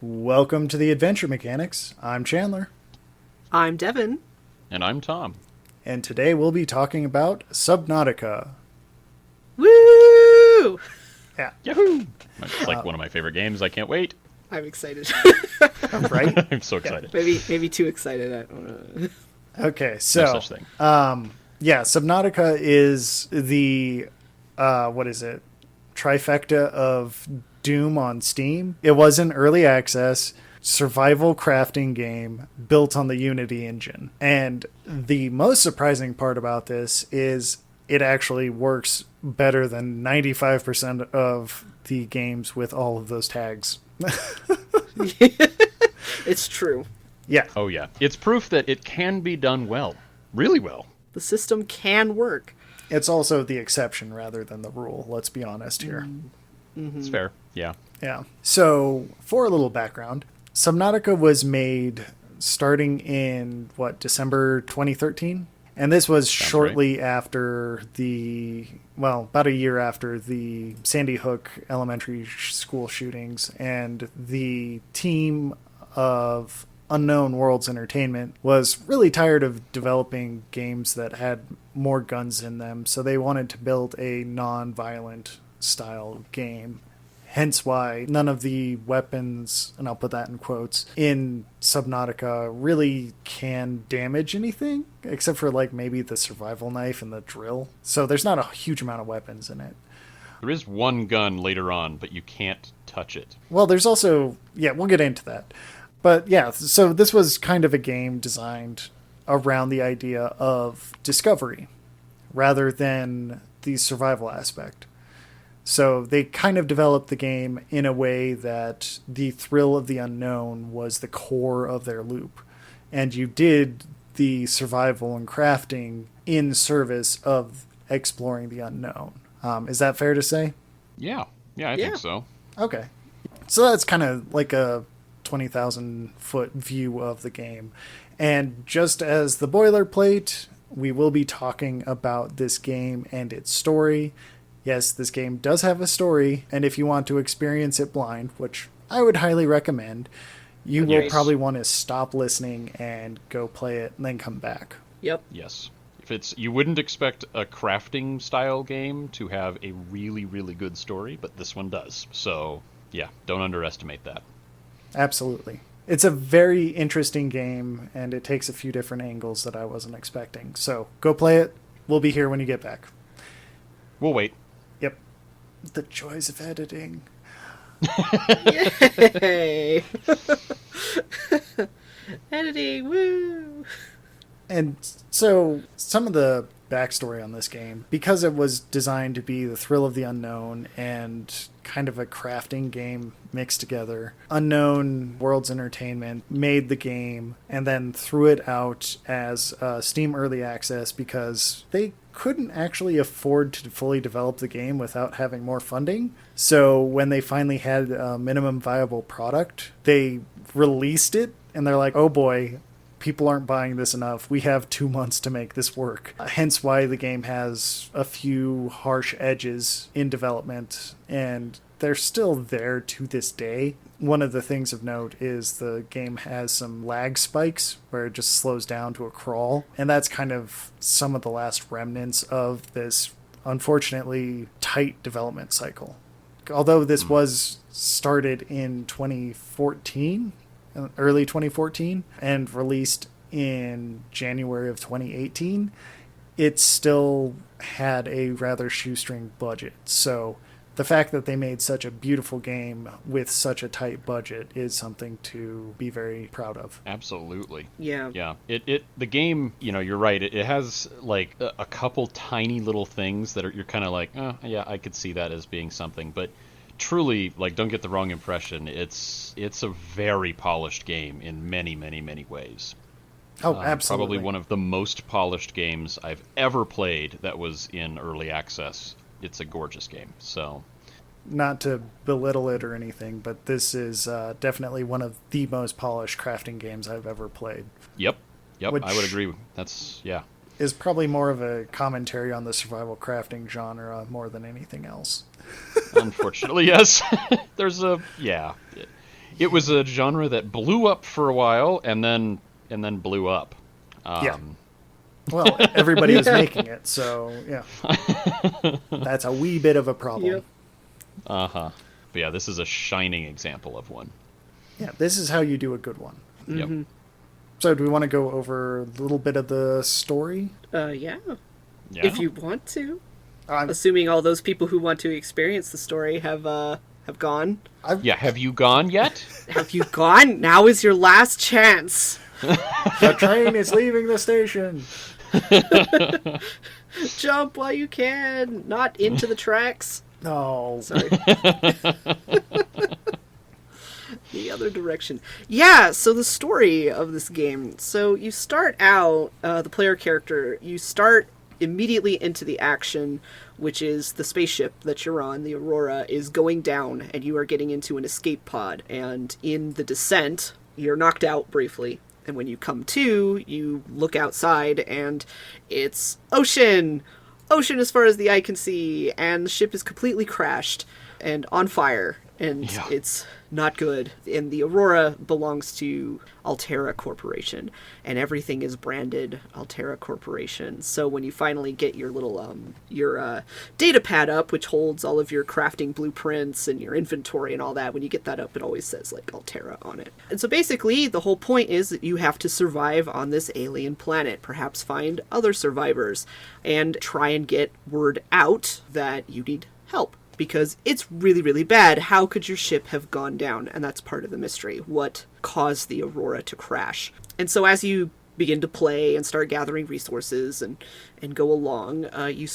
Welcome to the Adventure Mechanics. I'm Chandler, I'm Devin. And I'm Tom. and today we'll be talking about Subnautica. Woo! Yeah, Yahoo! It's like one of my favorite games. I can't wait. I'm excited. right? I'm so excited. maybe too excited. I don't know. Okay, No so, such thing. Subnautica is the, what is it? Trifecta of Doom on Steam. It was an early access survival crafting game built on the Unity engine. And the most surprising part about this is it actually works better than 95% of the games with all of those tags. It's true. Yeah. Oh, yeah. It's proof that it can be done well. Really well. The system can work. It's also the exception rather than the rule, let's be honest here. It's fair. Yeah. Yeah. So, for a little background, Subnautica was made starting in, December 2013? And this was shortly after about a year after the Sandy Hook elementary school shootings, and the team of Unknown Worlds Entertainment was really tired of developing games that had more guns in them, so they wanted to build a non-violent style game. Hence why none of the weapons, and I'll put that in quotes, in Subnautica really can damage anything, except for maybe the survival knife and the drill. So there's not a huge amount of weapons in it. There is one gun later on, but you can't touch it. Well, there's also, we'll get into that. But so this was kind of a game designed around the idea of discovery rather than the survival aspect. So they kind of developed the game in a way that the thrill of the unknown was the core of their loop. And you did the survival and crafting in service of exploring the unknown. Is that fair to say? Yeah. Yeah, I think so. Okay. So that's kind of like a 20,000 foot view of the game. And just as the boilerplate, we will be talking about this game and its story. Yes, this game does have a story, and if you want to experience it blind, which I would highly recommend, you will probably want to stop listening and go play it and then come back. Yep. Yes. You wouldn't expect a crafting style game to have a really, really good story, but this one does. So, yeah, don't underestimate that. Absolutely. It's a very interesting game, and it takes a few different angles that I wasn't expecting. So, go play it. We'll be here when you get back. We'll wait. Yep. The joys of editing. Yay! Editing, woo! And so, some of the backstory on this game, because it was designed to be the thrill of the unknown and kind of a crafting game mixed together, Unknown Worlds Entertainment made the game and then threw it out as Steam Early Access because they couldn't actually afford to fully develop the game without having more funding. So when they finally had a minimum viable product, they released it and they're like, oh boy, people aren't buying this enough. We have 2 months to make this work. Hence why the game has a few harsh edges in development, and they're still there to this day. One of the things of note is the game has some lag spikes where it just slows down to a crawl, and that's kind of some of the last remnants of this unfortunately tight development cycle. Although this was started in 2014, early 2014, and released in January of 2018, it still had a rather shoestring budget. So the fact that they made such a beautiful game with such a tight budget is something to be very proud of. Absolutely. Yeah. Yeah. The game, you're right. It has like a couple tiny little things that you're kind of like, yeah, I could see that as being something, but truly, don't get the wrong impression. It's a very polished game in many, many, many ways. Oh, absolutely. Probably one of the most polished games I've ever played that was in early access. It's a gorgeous game. So, not to belittle it or anything, but this is definitely one of the most polished crafting games I've ever played. Yep, Which I would agree. That's, yeah. Is probably more of a commentary on the survival crafting genre more than anything else. Unfortunately, yes. There's it was a genre that blew up for a while and then blew up. Yeah. Well, everybody was making it, so yeah. That's a wee bit of a problem. Yep. Uh-huh. But yeah, this is a shining example of one. Yeah, this is how you do a good one. Yep. So do we want to go over a little bit of the story? Yeah. Yeah. If you want to. I'm, Assuming all those people who want to experience the story have gone. Yeah, have you gone yet? Have you gone? Now is your last chance. the train is leaving the station. Jump while you can. Not into the tracks. No. Sorry. The other direction. Yeah, so the story of this game. So you start out, the player character, you start immediately into the action, which is the spaceship that you're on, the Aurora, is going down, and you are getting into an escape pod. And in the descent, you're knocked out briefly. And when you come to, you look outside, and it's ocean! Ocean as far as the eye can see, and the ship is completely crashed and on fire, and Yeah. it's not good. And the Aurora belongs to Altera Corporation, and everything is branded Altera Corporation. So when you finally get your little data pad up, which holds all of your crafting blueprints and your inventory and all that, when you get that up, it always says like Altera on it. And so basically the whole point is that you have to survive on this alien planet, perhaps find other survivors, and try and get word out that you need help. Because it's really, really bad. How could your ship have gone down? And that's part of the mystery. What caused the Aurora to crash? And so as you begin to play and start gathering resources and go along, you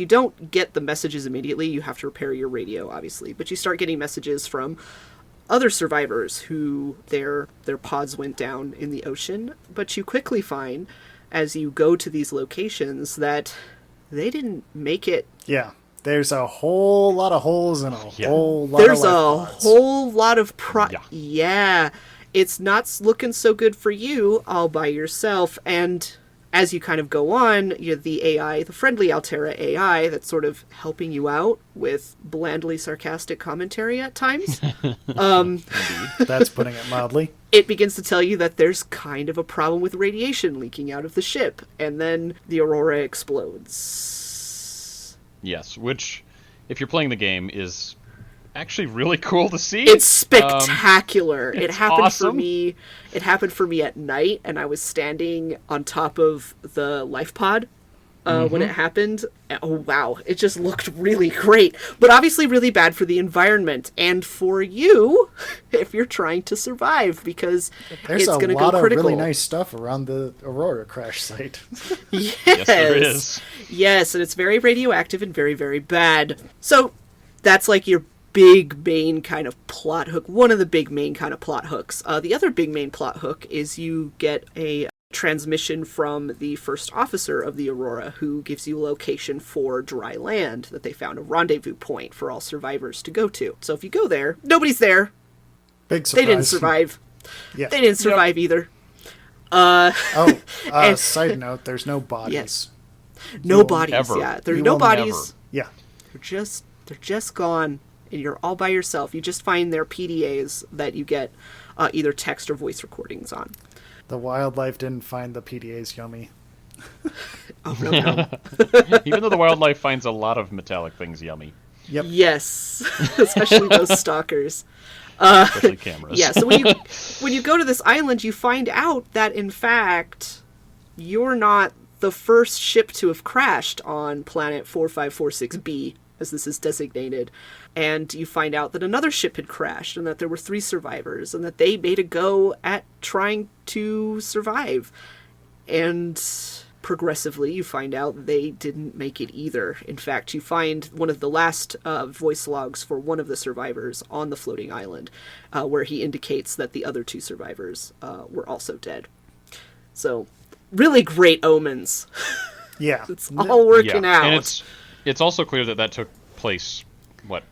don't get the messages immediately. You have to repair your radio, obviously. But you start getting messages from other survivors who their pods went down in the ocean. But you quickly find, as you go to these locations, that they didn't make it. Yeah. There's a whole lot of holes and a Yeah. whole lot There's of a life pods. whole lot of Yeah. yeah. It's not looking so good for you all by yourself. And as you kind of go on, the AI, the friendly Altera AI that's sort of helping you out with blandly sarcastic commentary at times, That's putting it mildly. it begins to tell you that there's kind of a problem with radiation leaking out of the ship. And then the Aurora explodes. Yes, which, if you're playing the game, is actually really cool to see. It's spectacular. It it's happened for awesome. me. It happened for me at night, and I was standing on top of the life pod when it happened. Oh wow! It just looked really great, but obviously really bad for the environment and for you if you're trying to survive because There's it's a going to lot go of critical. really nice stuff around the Aurora crash site. Yes, Yes, there is. Yes, and it's very radioactive and very, very bad. So that's like your big main kind of plot hook. One of the big main kind of plot hooks. The other big main plot hook is you get a transmission from the first officer of the Aurora who gives you a location for dry land that they found, a rendezvous point for all survivors to go to. So if you go there, nobody's there. Big surprise. They didn't survive. Yeah. They didn't survive either. Side note, there's no bodies. Yes. No bodies. Ever. Yeah, there's You no will bodies. Yeah. They're just gone, and you're all by yourself. You just find their PDAs that you get either text or voice recordings on. The wildlife didn't find the PDAs yummy. Oh no! Even though the wildlife finds a lot of metallic things yummy, Yep. Yes, especially those stalkers. especially cameras. Yeah. So when you go to this island, you find out that in fact you're not the first ship to have crashed on planet 4546b, as this is designated. And you find out that another ship had crashed and that there were 3 survivors and that they made a go at trying to survive. And progressively you find out they didn't make it either. In fact, you find one of the last voice logs for one of the survivors on the floating island, where he indicates that the other 2 survivors were also dead. So, really great omens. Yeah. It's all working out. And it's also clear that took place,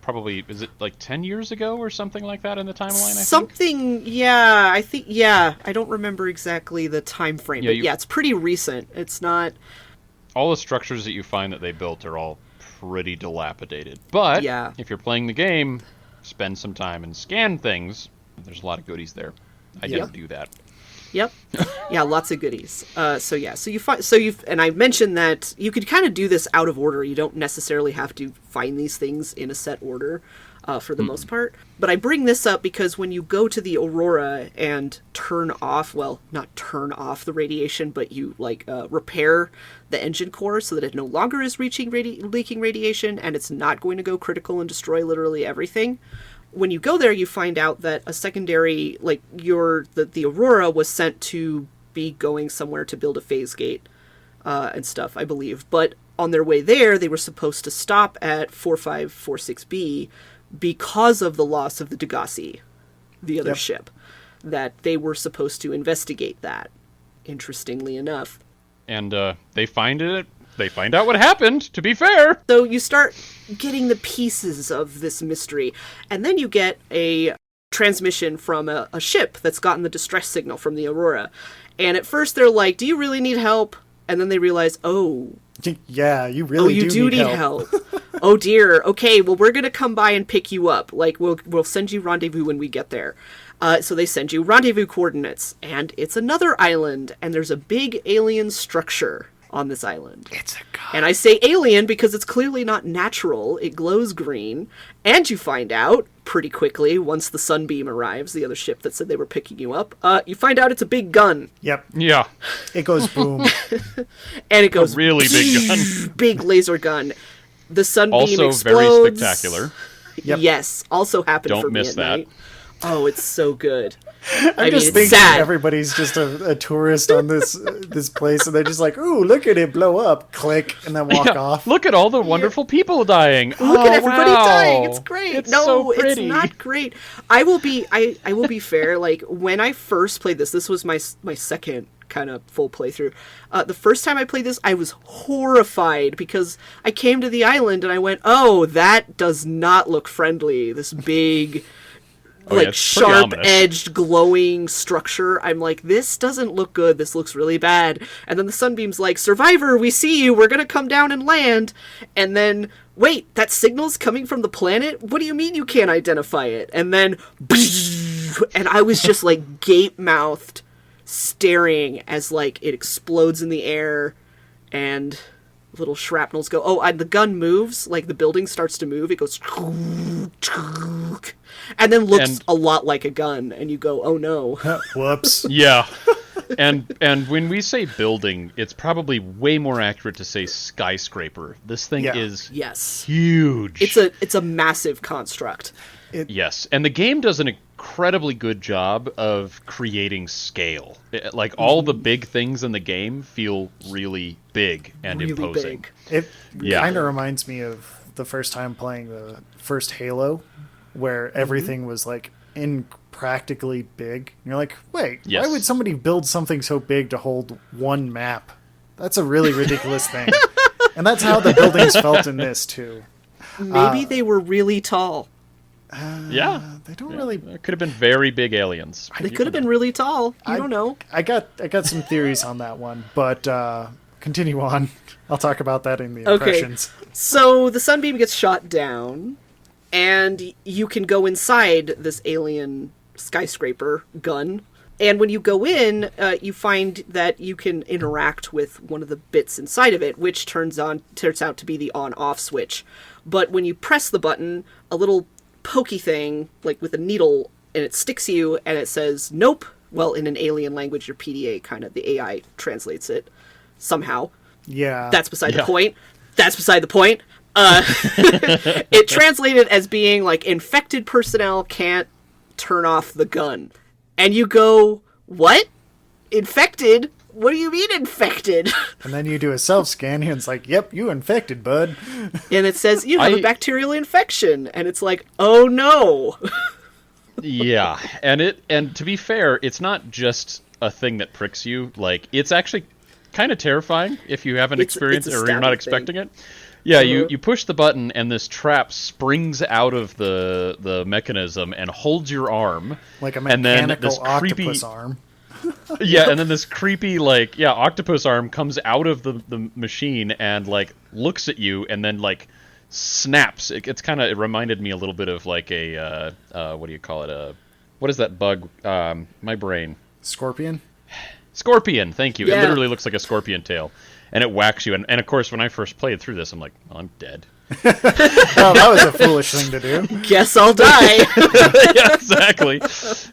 probably, is it like 10 years ago or something like that in the timeline, I think? Something, yeah, I think, yeah. I don't remember exactly the time frame, but yeah, it's pretty recent. It's not... All the structures that you find that they built are all pretty dilapidated. But Yeah. if you're playing the game, spend some time and scan things, there's a lot of goodies there. I didn't do that. Yep. Yeah, lots of goodies. So you find and I mentioned that you could kind of do this out of order. You don't necessarily have to find these things in a set order for the most part. But I bring this up because when you go to the Aurora and turn off, well, not turn off the radiation, but you repair the engine core so that it no longer is leaking radiation and it's not going to go critical and destroy literally everything. When you go there, you find out that a secondary, the Aurora was sent to be going somewhere to build a phase gate and stuff, I believe. But on their way there, they were supposed to stop at 4546B because of the loss of the Degassi, the other ship, that they were supposed to investigate that, interestingly enough. And they find out what happened, to be fair. So you start getting the pieces of this mystery, and then you get a transmission from a ship that's gotten the distress signal from the Aurora. And at first they're like, do you really need help? And then they realize, yeah, you really do need help. Oh dear. Okay, well, we're going to come by and pick you up. We'll send you rendezvous when we get there. So they send you rendezvous coordinates, and it's another island, and there's a big alien structure on this island. It's a god. And I say alien because it's clearly not natural. It glows green. And you find out pretty quickly, once the Sunbeam arrives, the other ship that said they were picking you up, you find out it's a big gun. Yep. Yeah. It goes boom. And it goes... A really big gun. Big laser gun. The Sunbeam also explodes. very spectacular. Yep. Yes. Also happened Don't for me miss at that. night. Oh, it's so good. I'm just it's thinking sad. everybody's just a tourist on this place, and they're just like, ooh, look at it blow up, click, and then walk off. Look at all the wonderful people dying. Look at everybody wow. dying. It's great. It's no, so it's pretty. not great. I will be fair. Like, when I first played this was my second kind of full playthrough. The first time I played this, I was horrified because I came to the island and I went, oh, that does not look friendly. This big... sharp-edged, glowing structure. I'm like, this doesn't look good. This looks really bad. And then the Sunbeam's like, Survivor, we see you. We're going to come down and land. And then, wait, that signal's coming from the planet? What do you mean you can't identify it? And then, and I was just like gape-mouthed, staring as like it explodes in the air and little shrapnels go. Oh, the gun moves. Like, the building starts to move. It goes... and then looks a lot like a gun, and you go, oh no. Whoops. Yeah. And when we say building, it's probably way more accurate to say skyscraper. This thing is huge. It's a massive construct. Yes, and the game does an incredibly good job of creating scale. Like, all the big things in the game feel really big and really imposing. Big. It kind of reminds me of the first time playing the first Halo, where everything was like practically big. And you're like, wait, why would somebody build something so big to hold one map? That's a really ridiculous thing. And that's how the buildings felt in this too. Maybe they were really tall. They don't really. It could have been very big aliens. They could have been really tall. You don't know. I got some theories on that one, but continue on. I'll talk about that in the impressions. So the Sunbeam gets shot down, and you can go inside this alien skyscraper gun. And when you go in, you find that you can interact with one of the bits inside of it, which turns out to be the on-off switch. But when you press the button, a little pokey thing, like with a needle, and it sticks you, and it says, nope. Well, in an alien language, your PDA the AI translates it somehow. Yeah. That's beside the point. That's beside the point. It translated as being like, infected personnel can't turn off the gun. And you go, what? Infected? What do you mean infected? And then you do a self-scan, and it's like, yep, you infected, bud. And it says, you have a bacterial infection. And it's like, oh no. Yeah, and to be fair, it's not just a thing that pricks you. Like, it's actually kind of terrifying if you haven't experienced it or you're not expecting it. Yeah, you push the button, and this trap springs out of the mechanism and holds your arm. Like a mechanical octopus arm. Yeah, and then this creepy, octopus arm comes out of the machine and, looks at you and then, snaps. It reminded me a little bit of like a what do you call it? What is that bug? My brain. Scorpion? Scorpion. Thank you. Yeah. It literally looks like a scorpion tail, and it whacks you. And of course, when I first played through this, I'm like, well, I'm dead. Oh, that was a foolish thing to do. Guess I'll die. Yeah, exactly.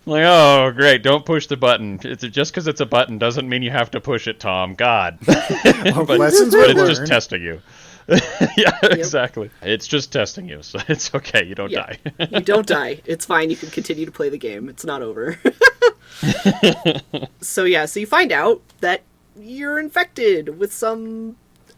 Like, oh, great! Don't push the button. Just because it's a button doesn't mean you have to push it, Tom. God. Lessons But were it's just learned. testing you. Yeah, exactly. It's just testing you, so it's okay. You don't die. You don't die. It's fine. You can continue to play the game. It's not over. So you find out that you're infected with some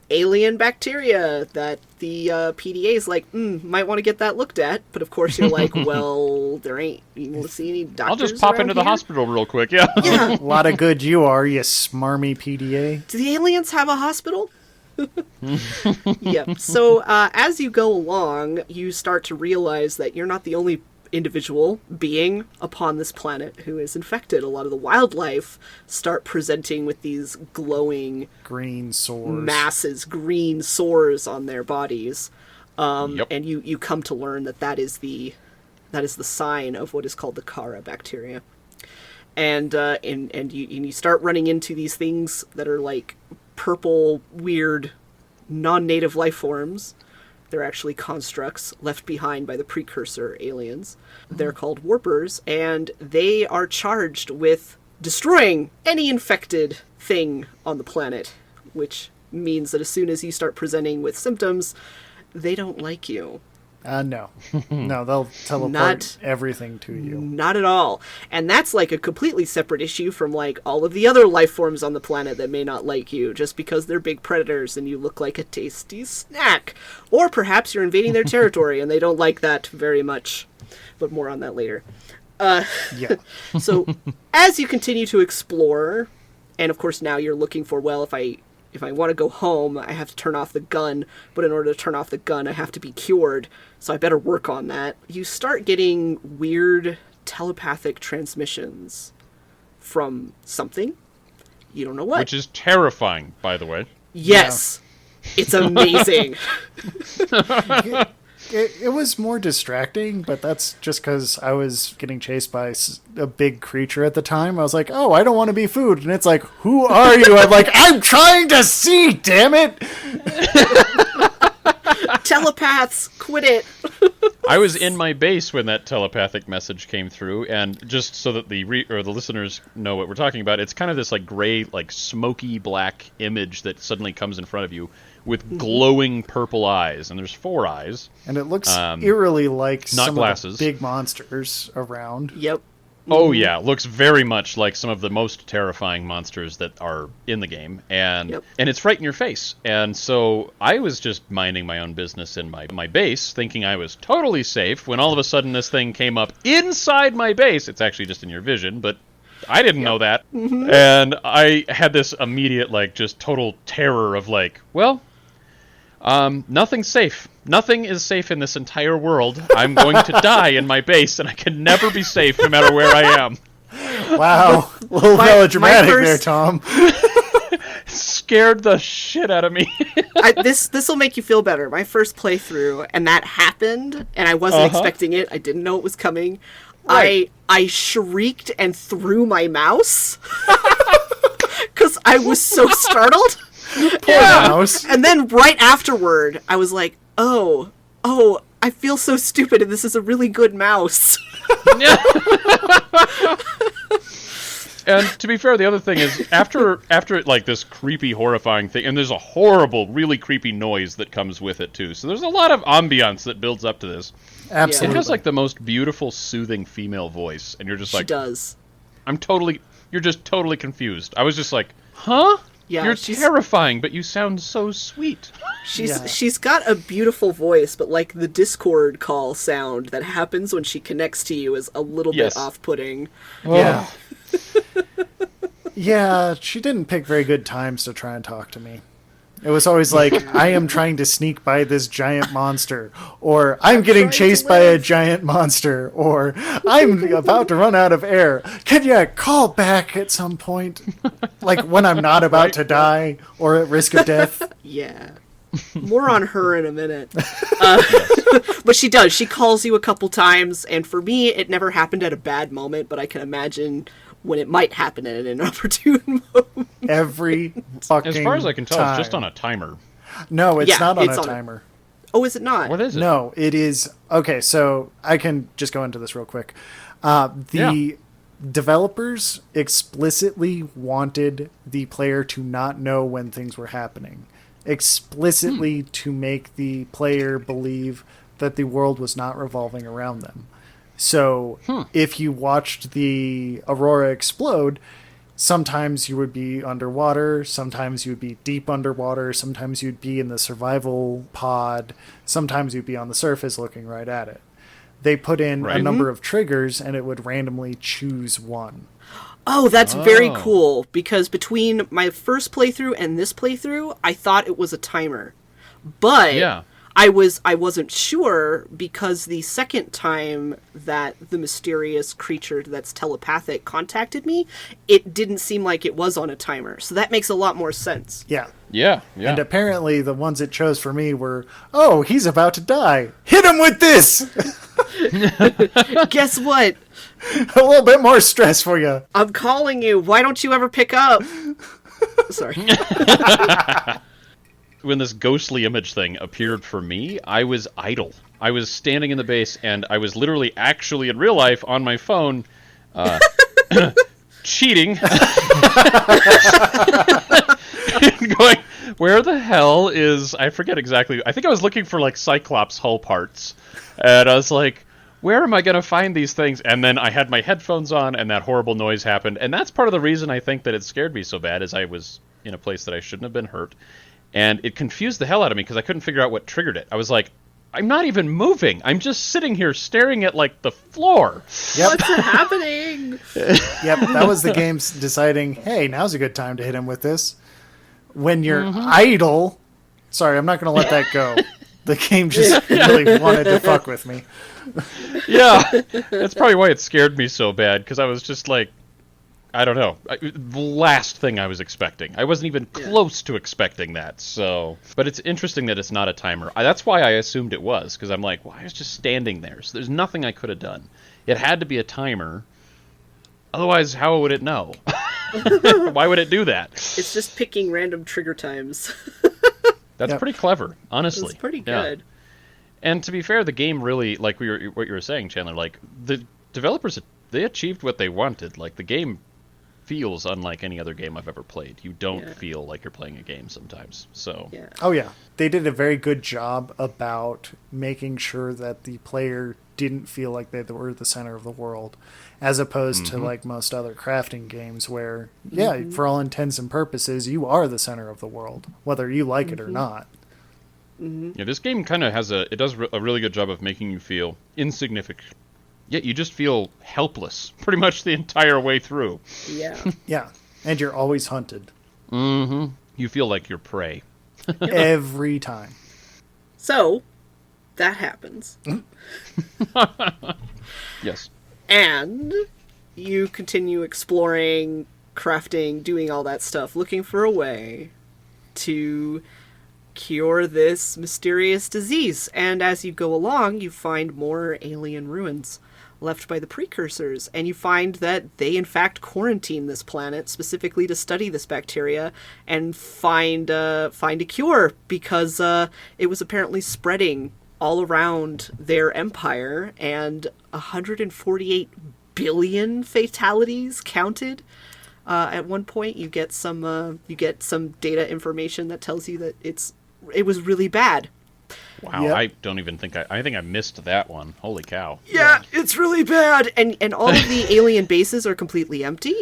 alien bacteria that the PDA is like, might want to get that looked at. But of course you're like, well, there ain't, you won't see any doctors I'll just pop around into the here? hospital real quick. Yeah. Yeah. A lot of good you are, you smarmy PDA. Do the aliens have a hospital? Yep. So as you go along, you start to realize that you're not the only individual being upon this planet who is infected. A lot of the wildlife start presenting with these glowing Green sores. masses, green sores on their bodies. Yep. And you come to learn that is the sign of what is called the Kara bacteria. And you start running into these things that are like purple, weird, non-native life forms. They're actually constructs left behind by the precursor aliens. They're called warpers, and they are charged with destroying any infected thing on the planet, which means that as soon as you start presenting with symptoms, they don't like you. No. No, they'll teleport Not- everything to you. Not at all. And that's like a completely separate issue from like all of the other life forms on the planet that may not like you just because they're big predators and you look like a tasty snack. Or perhaps you're invading their territory and they don't like that very much. But more on that later. Yeah. So as you continue to explore, and of course now you're looking for, well, if I want to go home, I have to turn off the gun, but in order to turn off the gun, I have to be cured, so I better work on that. You start getting weird telepathic transmissions from something. You don't know what. Which is terrifying, by the way. Yes. It's amazing. It was more distracting, but that's just because I was getting chased by a big creature at the time. I was like, oh, I don't want to be food. And it's like, who are you? I'm like, I'm trying to see, damn it! Telepaths, quit it. I was in my base when that telepathic message came through, and just so that the listeners know what we're talking about, it's kind of this like gray, like smoky black image that suddenly comes in front of you with glowing purple eyes, and there's 4 eyes. And it looks eerily like not some glasses. of the big monsters around. Yep. Oh yeah, looks very much like some of the most terrifying monsters that are in the game, and it's right in your face. And so I was just minding my own business in my base, thinking I was totally safe, when all of a sudden this thing came up inside my base. It's actually just in your vision, but I didn't know that. And I had this immediate, like, just total terror of like, well, nothing's safe. Nothing is safe in this entire world. I'm going to die in my base, and I can never be safe no matter where I am. Wow. A little melodramatic there, Tom. Scared the shit out of me. This will make you feel better. My first playthrough, and that happened, and I wasn't expecting it. I didn't know it was coming. Right. I shrieked and threw my mouse because I was so startled. Poor mouse. And then right afterward, I was like, oh, I feel so stupid, and this is a really good mouse. And to be fair, the other thing is, after like this creepy, horrifying thing, and there's a horrible, really creepy noise that comes with it too. So there's a lot of ambiance that builds up to this. Absolutely. It has like the most beautiful, soothing female voice, and you're just like, She does. you're just totally confused. I was just like, huh? Yeah, You're she's- terrifying, but you sound so sweet. She's got a beautiful voice, but like the Discord call sound that happens when she connects to you is a little Yes. bit off-putting. Yeah. Yeah, she didn't pick very good times to try and talk to me. It was always like, I am trying to sneak by this giant monster, or I'm getting trying to chased by a live. giant monster, or I'm about to run out of air. Can you call back at some point? Like when I'm not about to die or at risk of death? Yeah. More on her in a minute. But she does. She calls you a couple times, and for me, it never happened at a bad moment, but I can imagine when it might happen at an inopportune moment. Every fucking As far as I can tell, time. it's just on a timer. No, it's Yeah, not on it's a on a- timer. Oh, is it not? What is it? No, it is. Okay, so I can just go into this real quick. The developers explicitly wanted the player to not know when things were happening, explicitly to make the player believe that the world was not revolving around them. So if you watched the Aurora explode, sometimes you would be underwater, sometimes you would be deep underwater, sometimes you'd be in the survival pod, sometimes you'd be on the surface looking right at it. They put in a number of triggers and it would randomly choose one. Oh, that's very cool, because between my first playthrough and this playthrough, I thought it was a timer. But Yeah. I wasn't sure, because the second time that the mysterious creature that's telepathic contacted me, it didn't seem like it was on a timer. So that makes a lot more sense. Yeah. Yeah. Yeah. And apparently the ones it chose for me were, oh, he's about to die. Hit him with this! Guess what? A little bit more stress for you. I'm calling you. Why don't you ever pick up? Sorry. When this ghostly image thing appeared for me, I was idle. I was standing in the base, and I was literally actually in real life on my phone, cheating, going, where the hell is... I forget exactly. I think I was looking for, like, Cyclops hull parts, and I was like, where am I going to find these things? And then I had my headphones on, and that horrible noise happened, and that's part of the reason I think that it scared me so bad, is I was in a place that I shouldn't have been hurt. And it confused the hell out of me because I couldn't figure out what triggered it. I was like, I'm not even moving. I'm just sitting here staring at, like, the floor. Yep. What's happening? Yep, that was the game's deciding, hey, now's a good time to hit him with this. When you're idle... Sorry, I'm not going to let that go. The game just really wanted to fuck with me. Yeah, that's probably why it scared me so bad, because I was just like, I don't know. The last thing I was expecting. I wasn't even close to expecting that. So, but it's interesting that it's not a timer. That's why I assumed it was, because I'm like, well, I was just standing there. So there's nothing I could have done. It had to be a timer. Otherwise, how would it know? Why would it do that? It's just picking random trigger times. That's pretty clever, honestly. It's pretty Yeah. good. And to be fair, the game really, like what you were saying, Chandler, like, the developers, they achieved what they wanted. Like, the game feels unlike any other game I've ever played. You don't feel like you're playing a game sometimes. So Yeah. Oh, yeah. They did a very good job about making sure that the player didn't feel like they were the center of the world, as opposed to, like, most other crafting games where, for all intents and purposes, you are the center of the world, whether you like it or not. yeah, this game kind of has it does a really good job of making you feel insignificant. Yet you just feel helpless pretty much the entire way through. Yeah. Yeah. And you're always hunted. You feel like you're prey. Every time. So, that happens. Yes. And you continue exploring, crafting, doing all that stuff, looking for a way to cure this mysterious disease. And as you go along, you find more alien ruins left by the precursors, and you find that they in fact quarantine this planet specifically to study this bacteria and find a cure, because it was apparently spreading all around their empire, and 148 billion fatalities counted. At one point, you get some data information that tells you that it was really bad. Wow, Yep. I don't even think I think I missed that one. Holy cow. Yeah, it's really bad, and all of the alien bases are completely empty.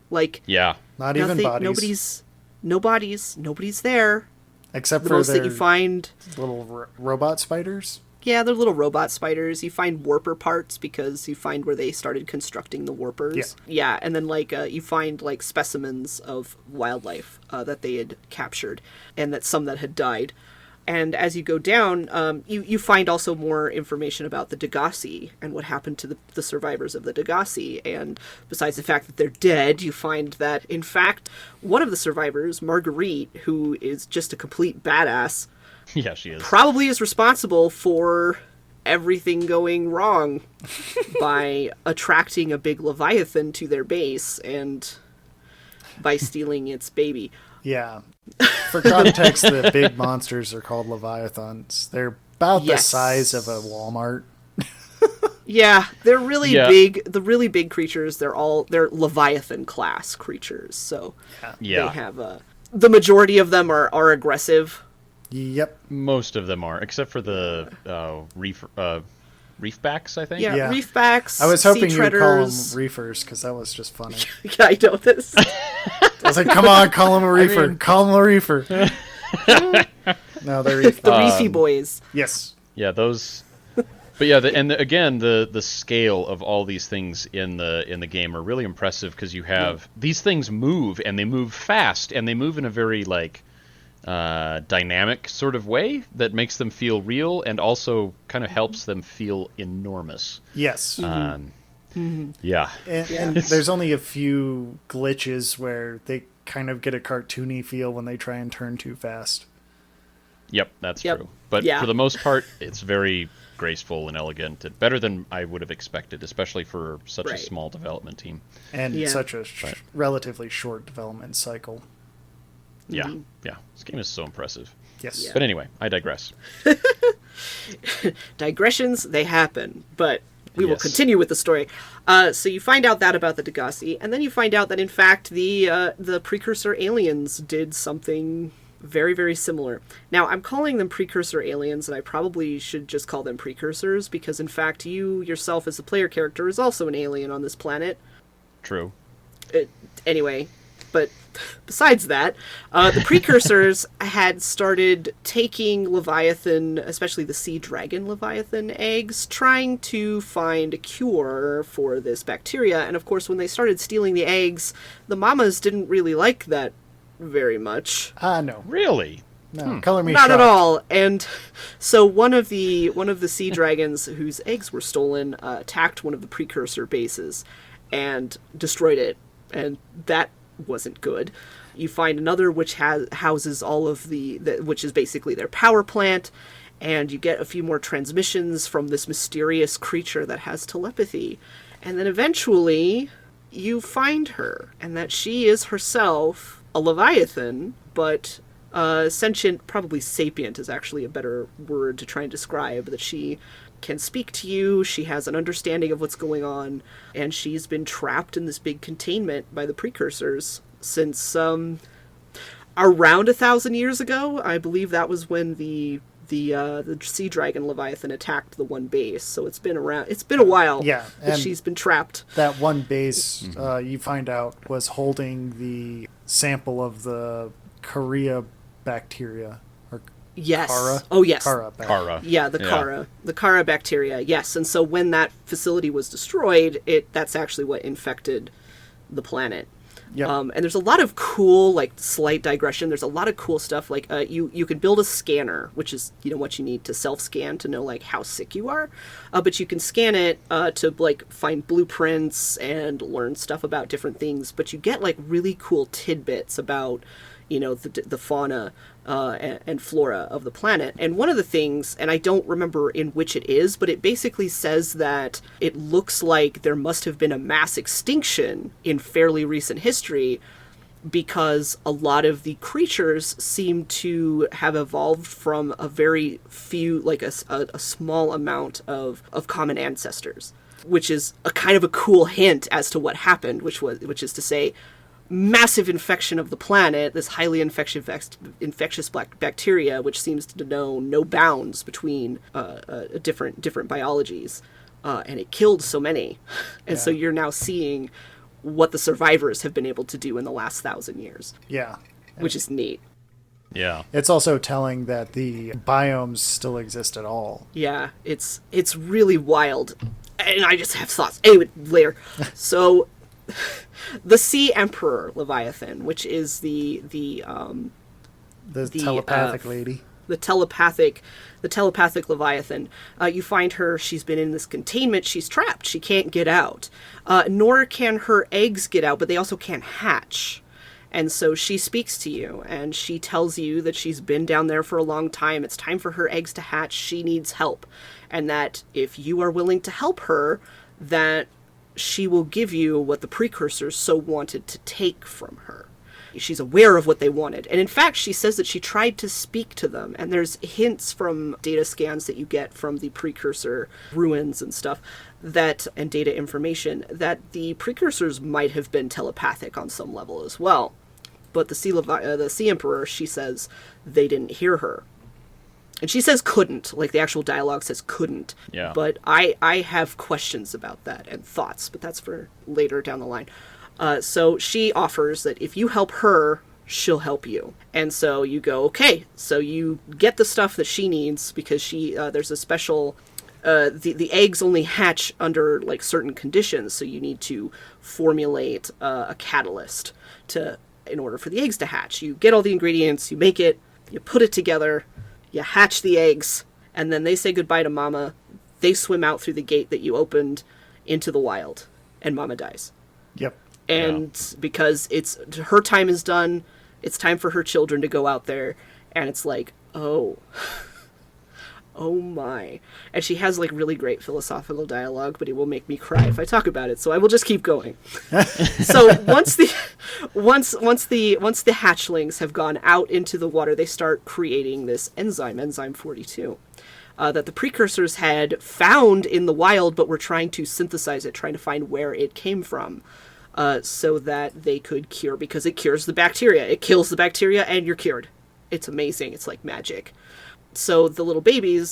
Like, Yeah. Not even bodies. nobody's there. Except The for most that their you find, little robot spiders. yeah, they're little robot spiders. You find warper parts because you find where they started constructing the warpers. Yeah, and then you find like specimens of wildlife that they had captured, and that some that had died. And as you go down, you find also more information about the Degassi and what happened to the survivors of the Degassi. And besides the fact that they're dead, you find that, in fact, one of the survivors, Marguerite, who is just a complete badass, Yeah, she is. probably is responsible for everything going wrong by attracting a big Leviathan to their base and by stealing its baby. Yeah. For context, the big monsters are called Leviathans. They're about the size of a Walmart. Yeah, they're really Yeah. big. The really big creatures, they're Leviathan class creatures. So Yeah. they have the majority of them are aggressive. Yep. Most of them are, except for the reefbacks, I think. Yeah, Yeah. reefbacks. I was hoping sea you would call them treaders. reefers, because that was just funny. Yeah, I know this. I was like, come on, call them a reefer. mean- Call them a reefer. No, they're reef. The Reefy boys. Yes. Yeah, those. But yeah, again, the scale of all these things in the game are really impressive, because you have these things move, and they move fast, and they move in a very dynamic sort of way that makes them feel real, and also kind of helps them feel enormous. Yes. Yeah. And there's only a few glitches where they kind of get a cartoony feel when they try and turn too fast. Yep, that's Yep. true. But Yeah. for the most part, it's very graceful and elegant, and better than I would have expected, especially for such a Right. small development team. And Yeah. such a relatively short development cycle. Yeah, yeah. This game is so impressive. Yes. Yeah. But anyway, I digress. Digressions, they happen, but we will Yes. continue with the story. So you find out that about the Degassi, and then you find out that, in fact, the precursor aliens did something very, very similar. Now, I'm calling them precursor aliens, and I probably should just call them precursors, because, in fact, you yourself as a player character is also an alien on this planet. True. Anyway, but besides that, the precursors had started taking Leviathan, especially the sea dragon Leviathan eggs, trying to find a cure for this bacteria. And of course, when they started stealing the eggs, the mamas didn't really like that very much. No. Really? No. Color me Not shocked. at all. And so one of the sea dragons whose eggs were stolen attacked one of the precursor bases and destroyed it. And that wasn't good. You find another which houses all of which is basically their power plant, and you get a few more transmissions from this mysterious creature that has telepathy. And then eventually you find her, and that she is herself a Leviathan, but sentient, probably sapient is actually a better word to try and describe, that she can speak to you, she has an understanding of what's going on, and she's been trapped in this big containment by the precursors since around 1,000 years ago. I believe that was when the sea dragon Leviathan attacked the one base, so it's been a while. Yeah, that and she's been trapped. That one base, you find out, was holding the sample of the Korea bacteria. Or Yes. Kara? Oh, yes. Kara. Yeah, the Kara bacteria. Yes, and so when that facility was destroyed, that's actually what infected the planet. Yep. And there's a lot of cool, slight digression. There's a lot of cool stuff. You can build a scanner, which is what you need to self-scan to know how sick you are. But you can scan it to find blueprints and learn stuff about different things. But you get really cool tidbits about the fauna and flora of the planet. And one of the things, and I don't remember in which it is, but it basically says that it looks like there must have been a mass extinction in fairly recent history, because a lot of the creatures seem to have evolved from a very few, a small amount of common ancestors, which is a kind of a cool hint as to what happened, which is to say, massive infection of the planet, this highly infectious black bacteria, which seems to know no bounds between different biologies, and it killed so many. And so you're now seeing what the survivors have been able to do in the last 1,000 years. Yeah. Which is neat. Yeah. It's also telling that the biomes still exist at all. Yeah, it's really wild. And I just have thoughts. Anyway, later. So the Sea Emperor Leviathan, which is the The telepathic lady. the telepathic Leviathan. You find her, she's been in this containment, she's trapped, she can't get out. Nor can her eggs get out, but they also can't hatch. And so she speaks to you, and she tells you that she's been down there for a long time. It's time for her eggs to hatch. She needs help. And that if you are willing to help her, that she will give you what the precursors so wanted to take from her. She's aware of what they wanted. And in fact, she says that she tried to speak to them. And there's hints from data scans that you get from the precursor ruins and stuff, that, and data information, that the precursors might have been telepathic on some level as well. But the Sea Emperor, she says they didn't hear her. And she says couldn't, like the actual dialogue says couldn't. Yeah. But I have questions about that and thoughts, but that's for later down the line. So she offers that if you help her, she'll help you. And so you go, okay. So you get the stuff that she needs, because she there's a special... the eggs only hatch under like certain conditions, so you need to formulate a catalyst in order for the eggs to hatch. You get all the ingredients, you make it, you put it together, you hatch the eggs, and then they say goodbye to Mama. They swim out through the gate that you opened into the wild, and Mama dies. Yep. And because her time is done, it's time for her children to go out there, and it's like, oh my. And she has like really great philosophical dialogue, but it will make me cry if I talk about it, so I will just keep going. So once the hatchlings have gone out into the water, they start creating this enzyme 42, that the precursors had found in the wild, but were trying to synthesize it, trying to find where it came from, so that they could cure, because it cures the bacteria. It kills the bacteria and you're cured. It's amazing. It's like magic. So the little baby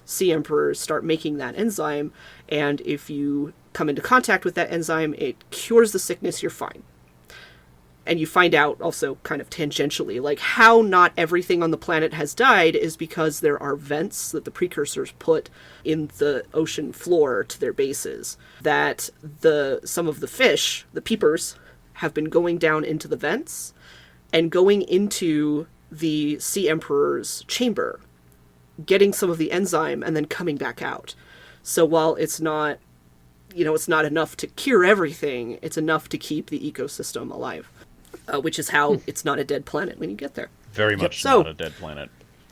Sea Emperors start making that enzyme, and if you come into contact with that enzyme, it cures the sickness, you're fine. And you find out also kind of tangentially, like how not everything on the planet has died is because there are vents that the precursors put in the ocean floor to their bases. That some of the fish, the peepers, have been going down into the vents and going into the Sea Emperor's chamber, getting some of the enzyme and then coming back out. So while it's not enough to cure everything, it's enough to keep the ecosystem alive, which is how it's not a dead planet when you get there. Very much So- not a dead planet.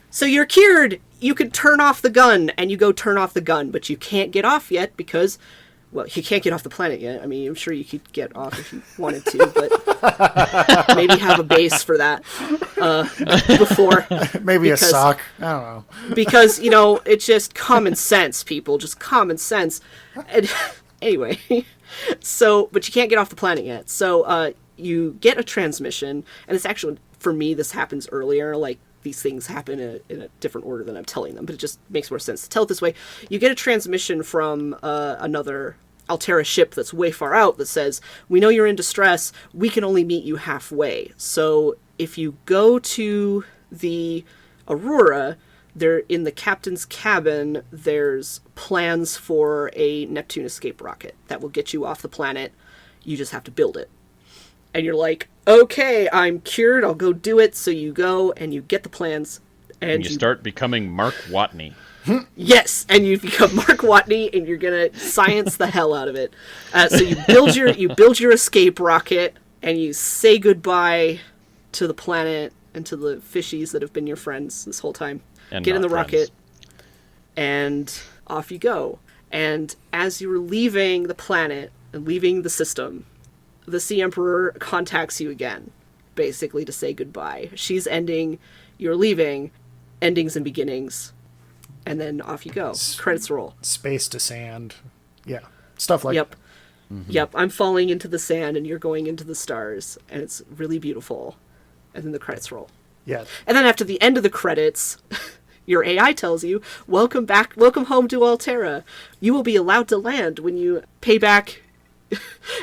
So you're cured, you can turn off the gun, and you go turn off the gun, but you can't get off yet because, well, you can't get off the planet yet. I mean, I'm sure you could get off if you wanted to, but maybe have a base for that before. Maybe a sock. I don't know. Because, it's just common sense, people. Just common sense. And, anyway, but you can't get off the planet yet. So you get a transmission, and it's actually, for me, this happens earlier, like, these things happen in a different order than I'm telling them, but it just makes more sense to tell it this way. You get a transmission from another Altera ship that's way far out that says, we know you're in distress, we can only meet you halfway. So if you go to the Aurora, there in the captain's cabin, there's plans for a Neptune escape rocket that will get you off the planet. You just have to build it. And you're like, okay, I'm cured, I'll go do it. So you go and you get the plans. And you start becoming Mark Watney. Yes, and you become Mark Watney, and you're gonna science the hell out of it. So you build your escape rocket, and you say goodbye to the planet and to the fishies that have been your friends this whole time. And get in the not rocket, friends. and off you go. And as you're leaving the planet and leaving the system, the Sea Emperor contacts you again, basically to say goodbye. She's ending, you're leaving, endings and beginnings, and then off you go. Credits roll. Space to sand. Yeah. Stuff like Yep. Yep, I'm falling into the sand and you're going into the stars, and it's really beautiful. And then the credits roll. Yeah. And then after the end of the credits, your AI tells you, welcome home to Altera. You will be allowed to land when you pay back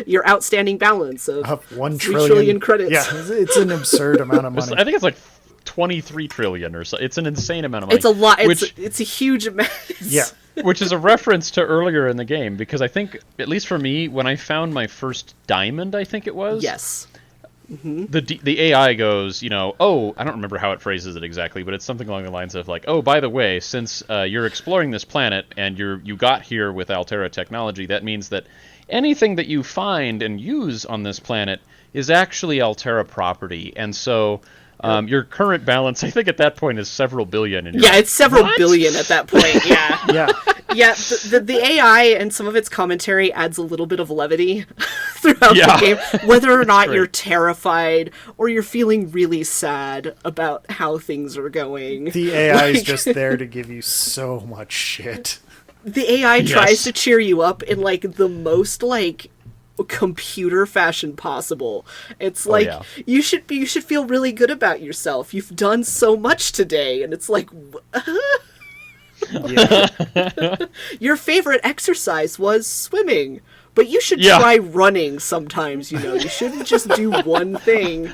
your outstanding balance of 1 3 trillion credits. Yeah, it's an absurd amount of money. I think it's like 23 trillion or so. It's an insane amount of money. It's a lot. Which, It's a huge amount. Yeah. which is a reference to earlier in the game, because I think, at least for me, when I found my first diamond, I think it was. Yes. the AI goes, oh, I don't remember how it phrases it exactly, but it's something along the lines of like, oh, by the way, since you're exploring this planet and you got here with Altera technology, that means that anything that you find and use on this planet is actually Altera property, and so your current balance, I think at that point, is several billion. And yeah, it's several billion at that point. Yeah, Yeah. yeah. The AI and some of its commentary adds a little bit of levity throughout Yeah. the game, whether or not great. you're terrified or you're feeling really sad about how things are going. The AI is just there to give you so much shit. The AI tries Yes. to cheer you up in like the most like computer fashion possible. It's like yeah. you should feel really good about yourself. You've done so much today, and it's like Yeah. your favorite exercise was swimming, but you should Yeah. try running sometimes. You shouldn't just do one thing.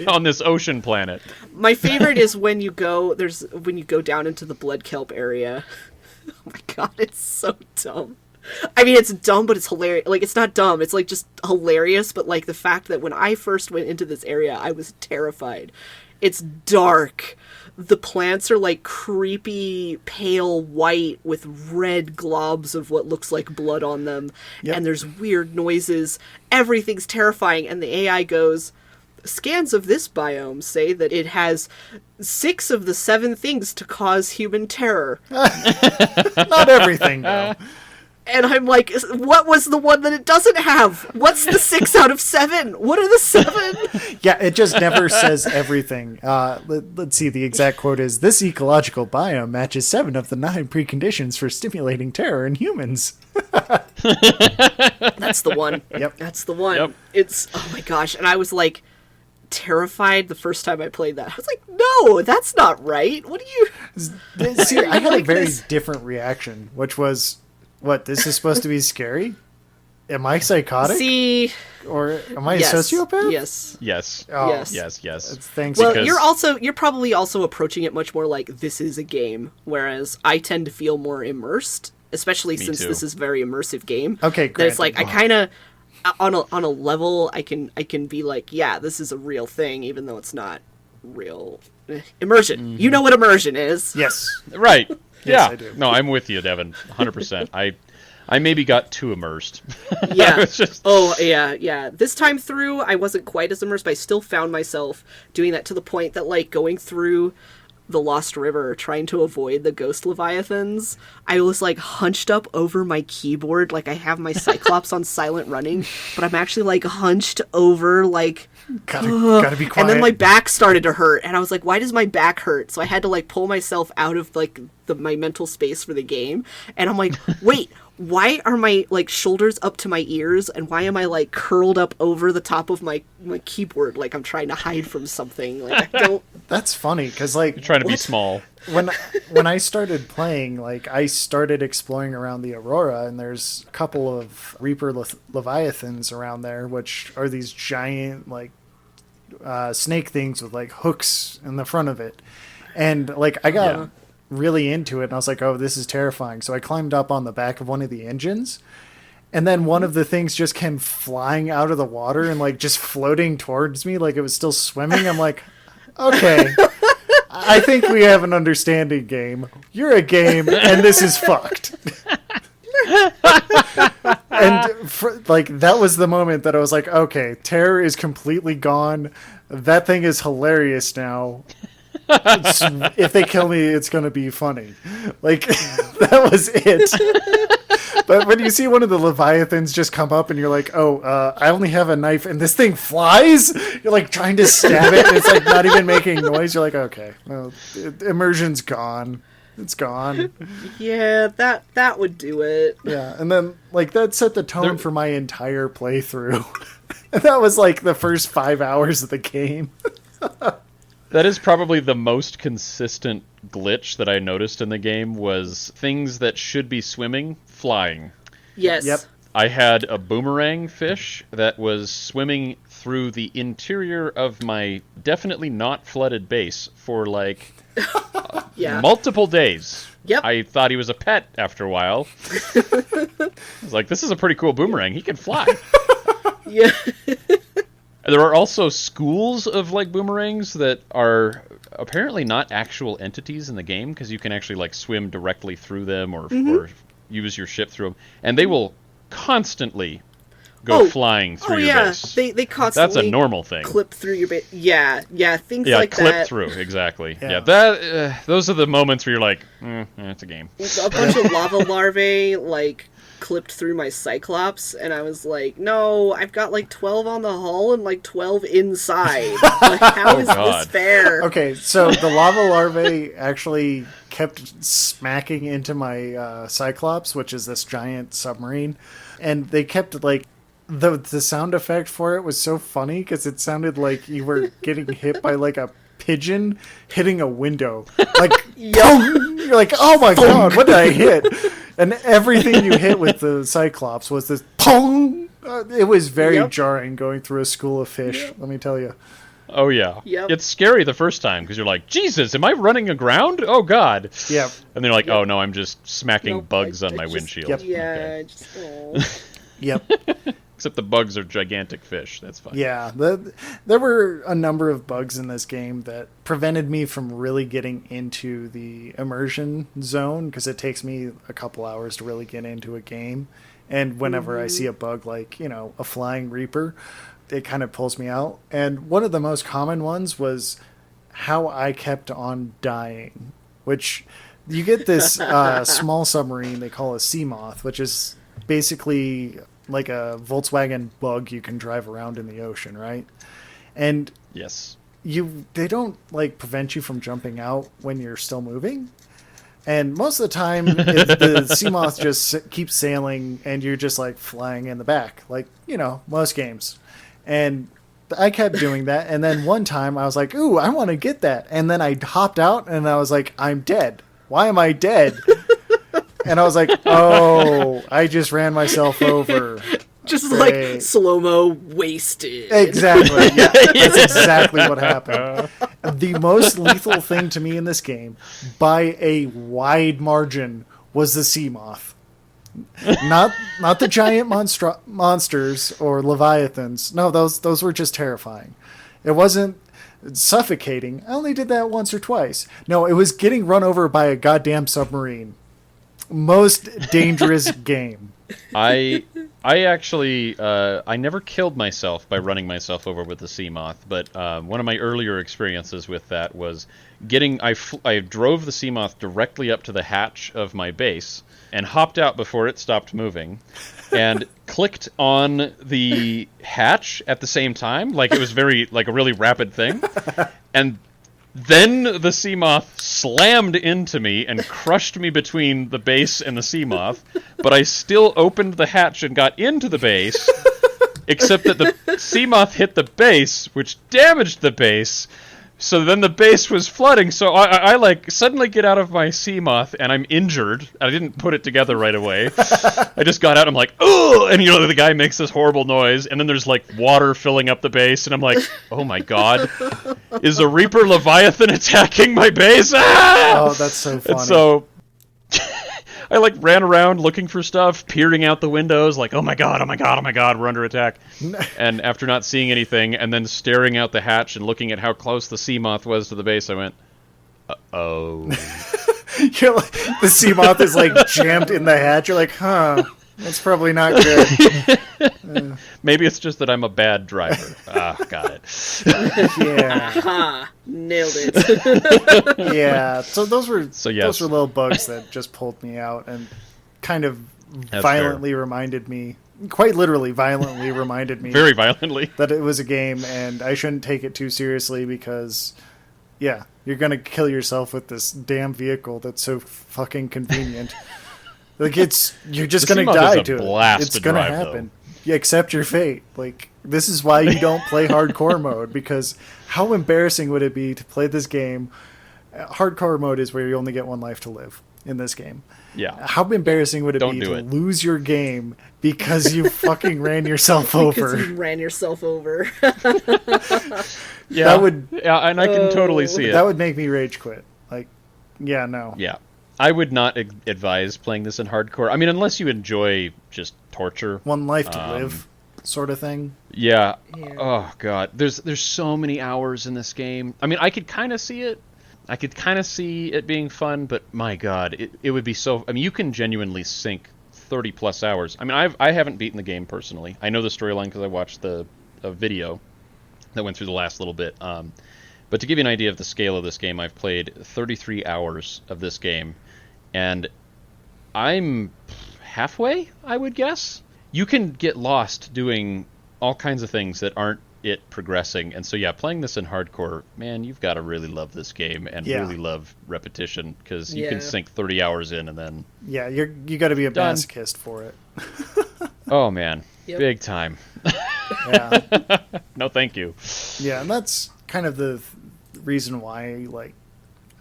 on this ocean planet. My favorite is when you go down into the blood kelp area. Oh my god, it's so dumb. I mean, it's dumb, but it's hilarious. Like, it's not dumb. It's, like, just hilarious. But, like, the fact that when I first went into this area, I was terrified. It's dark. The plants are, like, creepy, pale white with red globs of what looks like blood on them. Yep. And there's weird noises. Everything's terrifying. And the AI goes, scans of this biome say that it has 6 of the 7 things to cause human terror. Not everything, though. And I'm like, what was the one that it doesn't have? What's the 6 out of 7? What are the 7? Yeah, it just never says everything. Let's see, the exact quote is, this ecological biome matches 7 of the 9 preconditions for stimulating terror in humans. That's the one. Yep. That's the one. Yep. It's, oh my gosh. And I was like, terrified the first time I played that. I was like, no, that's not right. What do you... See, I had a like very this. different reaction, which was, what, this is supposed to be scary? Am I psychotic? See... Or am I Yes. a sociopath? Yes. Yes. Oh, Yes. Yes. Thanks. Well, Because- you're probably also approaching it much more like this is a game, whereas I tend to feel more immersed, especially Me since too. this is a very immersive game. Okay, That it's granted. like I kind of on a level I can be like, yeah, this is a real thing, even though it's not real. Immersion. Mm-hmm. You know what immersion is. Yes. Right. Yeah. I do. No, I'm with you, Devin. 100%. I maybe got too immersed. Yeah. It's just- Oh, yeah. This time through, I wasn't quite as immersed, but I still found myself doing that to the point that, like, going through the Lost River, trying to avoid the ghost leviathans, I was, like, hunched up over my keyboard. Like, I have my Cyclops on silent running, but I'm actually, like, hunched over, like... Gotta be quiet. And then my back started to hurt, and I was like, why does my back hurt? So I had to, like, pull myself out of, like, my mental space for the game, and I'm like, wait, why are my, like, shoulders up to my ears, and why am I, like, curled up over the top of my keyboard like I'm trying to hide from something? Like, I don't... That's funny, because, like... trying to be small. when I started playing, like, I started exploring around the Aurora, and there's a couple of Reaper Leviathans around there, which are these giant, like, snake things with, like, hooks in the front of it. And, like, I got really into it, and I was like, oh, this is terrifying. So I climbed up on the back of one of the engines, and then one of the things just came flying out of the water and, like, just floating towards me like it was still swimming. I'm like, okay, I think we have an understanding, game. You're a game, and this is fucked. And like, that was the moment that I was like, okay, terror is completely gone. That thing is hilarious now. If they kill me, it's going to be funny. Like, that was it. But when you see one of the Leviathans just come up and you're like, oh, I only have a knife and this thing flies, you're like trying to stab it and it's like not even making noise. You're like, okay, well, immersion's gone. It's gone. Yeah, that would do it. Yeah, and then, like, that set the tone for my entire playthrough. And that was, like, the first 5 hours of the game. That is probably the most consistent glitch that I noticed in the game was things that should be swimming, flying. Yes. Yep. I had a boomerang fish that was swimming through the interior of my definitely not flooded base for, like, Yeah. multiple days. Yep. I thought he was a pet after a while. I was like, this is a pretty cool boomerang. He can fly. Yeah. There are also schools of like boomerangs that are apparently not actual entities in the game, because you can actually like swim directly through them or use your ship through them, and they will constantly go flying through your base. They constantly. That's a normal thing. Clip through your base. Yeah, things like clip that. through, exactly. Yeah. That those are the moments where you're like, it's a game. A bunch of lava larvae like clipped through my Cyclops, and I was like, no, I've got like 12 on the hull and like 12 inside. Like, how is this fair? Okay, so the lava larvae actually kept smacking into my Cyclops, which is this giant submarine, and they kept like the sound effect for it was so funny because it sounded like you were getting hit by like a pigeon hitting a window. Like, you're like, oh my god, what did I hit? And everything you hit with the Cyclops was this pong. It was very jarring going through a school of fish, let me tell you. Oh, yeah. Yep. It's scary the first time, because you're like, Jesus, am I running aground? Oh, God. Yeah. And they're like, oh, no, I'm just smacking bugs on my just, windshield. Yep. Yeah, Okay. Yep. Except the bugs are gigantic fish. That's fine. Yeah, there were a number of bugs in this game that prevented me from really getting into the immersion zone, because it takes me a couple hours to really get into a game. And whenever I see a bug like, a flying reaper, it kind of pulls me out. And one of the most common ones was how I kept on dying, which you get this small submarine they call a sea moth, which is basically like a Volkswagen Bug you can drive around in the ocean, right? And yes, they don't like prevent you from jumping out when you're still moving. And most of the time, the sea moth just keeps sailing, and you're just like flying in the back, like most games. And I kept doing that, and then one time I was like, "Ooh, I want to get that," and then I hopped out, and I was like, "I'm dead. Why am I dead?" And I was like, oh, I just ran myself over. Just like slow-mo wasted. Exactly. Yeah, that's exactly what happened. The most lethal thing to me in this game, by a wide margin, was the sea moth. Not the giant monsters or leviathans. No, those were just terrifying. It wasn't suffocating. I only did that once or twice. No, it was getting run over by a goddamn submarine. Most dangerous game. I actually I never killed myself by running myself over with the sea moth, but one of my earlier experiences with that was I drove the sea moth directly up to the hatch of my base and hopped out before it stopped moving, and clicked on the hatch at the same time, like it was a really rapid thing, and then the sea moth slammed into me and crushed me between the base and the sea moth, but I still opened the hatch and got into the base, except that the sea moth hit the base, which damaged the base, so then the base was flooding, so I like suddenly get out of my sea moth and I'm injured. I didn't put it together right away. I just got out, I'm like, oh, and the guy makes this horrible noise, and then there's like water filling up the base, and I'm like, oh my god, is a Reaper Leviathan attacking my base? Ah! Oh, that's so funny. And so I like ran around looking for stuff, peering out the windows, like, oh my god, we're under attack. And after not seeing anything, and then staring out the hatch and looking at how close the sea moth was to the base, I went, uh-oh. You're like, the sea moth is like jammed in the hatch. You're like, huh, that's probably not good. Maybe it's just that I'm a bad driver. Got it. Yeah. Aha! Nailed it. Yeah. So those were yes. Those were little bugs that just pulled me out and kind of violently reminded me, quite literally violently reminded me, very violently, that it was a game and I shouldn't take it too seriously because, yeah, you're gonna kill yourself with this damn vehicle that's so fucking convenient. Like you're just gonna die to it. It's gonna happen. You accept your fate. Like, this is why you don't play hardcore mode, because how embarrassing would it be to play this game? Hardcore mode is where you only get one life to live in this game. Yeah. How embarrassing would it be to lose your game because you fucking ran yourself over? Because you ran yourself over. Yeah. That would. Yeah, and I can totally see it. That would make me rage quit. Like, yeah, no. Yeah. I would not advise playing this in hardcore. I mean, unless you enjoy just torture. One life to live. sort of thing. Yeah. Yeah. Oh god. There's so many hours in this game. I mean, I could kind of see it. I could kind of see it being fun, but my god, it would be so. I mean, you can genuinely sink 30 plus hours. I mean, I haven't beaten the game personally. I know the storyline because I watched a video that went through the last little bit. But to give you an idea of the scale of this game, I've played 33 hours of this game, and I'm halfway, I would guess. You can get lost doing all kinds of things that aren't it progressing. And so, yeah, playing this in hardcore, man, you've got to really love this game and really love repetition, because you can sink 30 hours in and then... Yeah, you got to be a done. masochist for it. Oh, man. Big time. Yeah. No, thank you. Yeah, and that's kind of the reason why, like,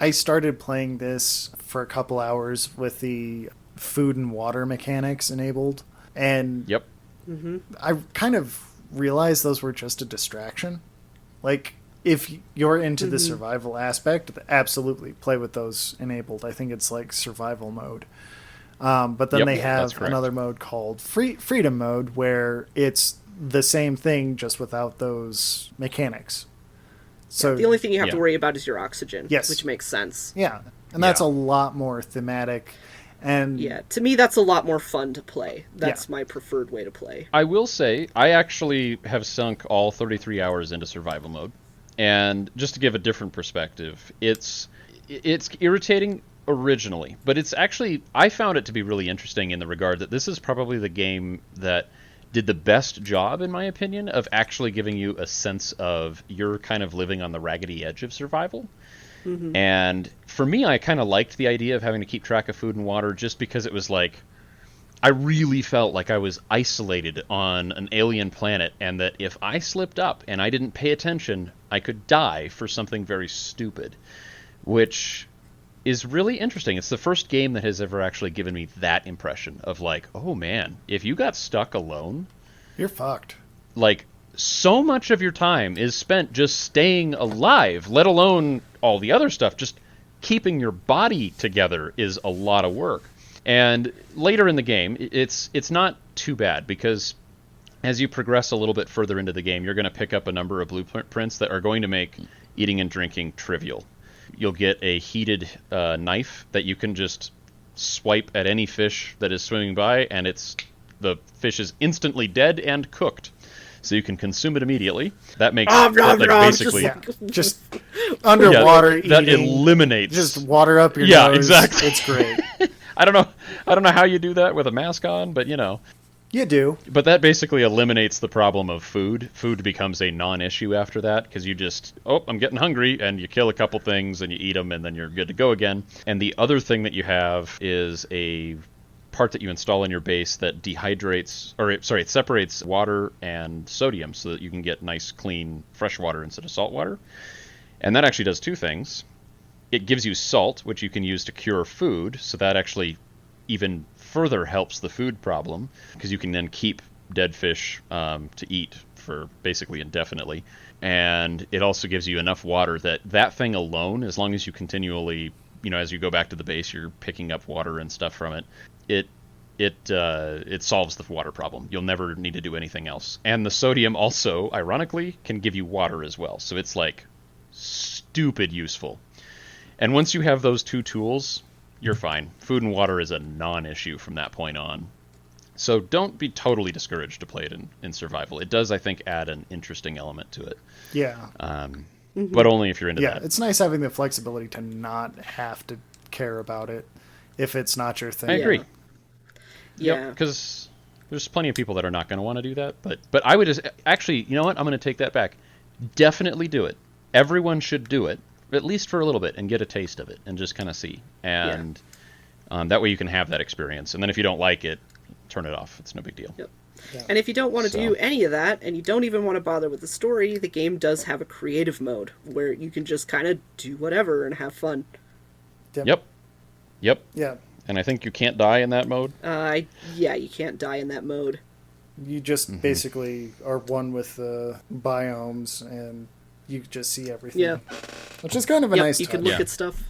I started playing this for a couple hours with the food and water mechanics enabled. And I kind of realized those were just a distraction. Like, if you're into the survival aspect, absolutely play with those enabled. I think it's like survival mode. But then they have another mode called freedom mode, where it's the same thing just without those mechanics. So the only thing you have to worry about is your oxygen, Yes. which makes sense. Yeah, and that's a lot more thematic. And yeah, to me, that's a lot more fun to play. That's my preferred way to play. I will say, I actually have sunk all 33 hours into survival mode. And just to give a different perspective, it's irritating originally, but it's actually, I found it to be really interesting in the regard that this is probably the game that did the best job, in my opinion, of actually giving you a sense of you're kind of living on the raggedy edge of survival. And for me, I kind of liked the idea of having to keep track of food and water, just because it was like, I really felt like I was isolated on an alien planet, and that if I slipped up and I didn't pay attention, I could die for something very stupid, which is really interesting. It's the first game that has ever actually given me that impression of like, oh man, if you got stuck alone, you're fucked. Like, so much of your time is spent just staying alive, let alone all the other stuff. Just keeping your body together is a lot of work. And later in the game, it's not too bad, because as you progress a little bit further into the game, you're going to pick up a number of blueprints that are going to make eating and drinking trivial. You'll get a heated knife that you can just swipe at any fish that is swimming by, and the fish is instantly dead and cooked. So you can consume it immediately. That makes basically just underwater eating. That eliminates just water up your nose. Exactly. It's great. I don't know how you do that with a mask on, but you do. But that basically eliminates the problem of food. Food becomes a non-issue after that, because you just, I'm getting hungry, and you kill a couple things and you eat them, and then you're good to go again. And the other thing that you have is a part that you install in your base that it separates water and sodium, so that you can get nice, clean, fresh water instead of salt water. And that actually does two things. It gives you salt, which you can use to cure food, so that actually even further helps the food problem, because you can then keep dead fish to eat for basically indefinitely. And it also gives you enough water that thing alone, as long as you continually, as you go back to the base, you're picking up water and stuff from it, it solves the water problem. You'll never need to do anything else. And the sodium also, ironically, can give you water as well. So it's like stupid useful. And once you have those two tools, you're fine. Food and water is a non-issue from that point on. So don't be totally discouraged to play it in survival. It does, I think, add an interesting element to it. Yeah. But only if you're into that. Yeah, it's nice having the flexibility to not have to care about it if it's not your thing. I agree. Yeah. Because there's plenty of people that are not going to want to do that. But I would just... Actually, you know what? I'm going to take that back. Definitely do it. Everyone should do it, at least for a little bit, and get a taste of it, and just kind of see. And that way you can have that experience. And then if you don't like it, turn it off. It's no big deal. Yep. Yeah. And if you don't want to do any of that, and you don't even want to bother with the story, the game does have a creative mode, where you can just kind of do whatever and have fun. Yep. Yeah. And I think you can't die in that mode? Yeah, you can't die in that mode. You just basically are one with the biomes, and you just see everything. Yeah. Which is kind of a nice you touch. can look at stuff.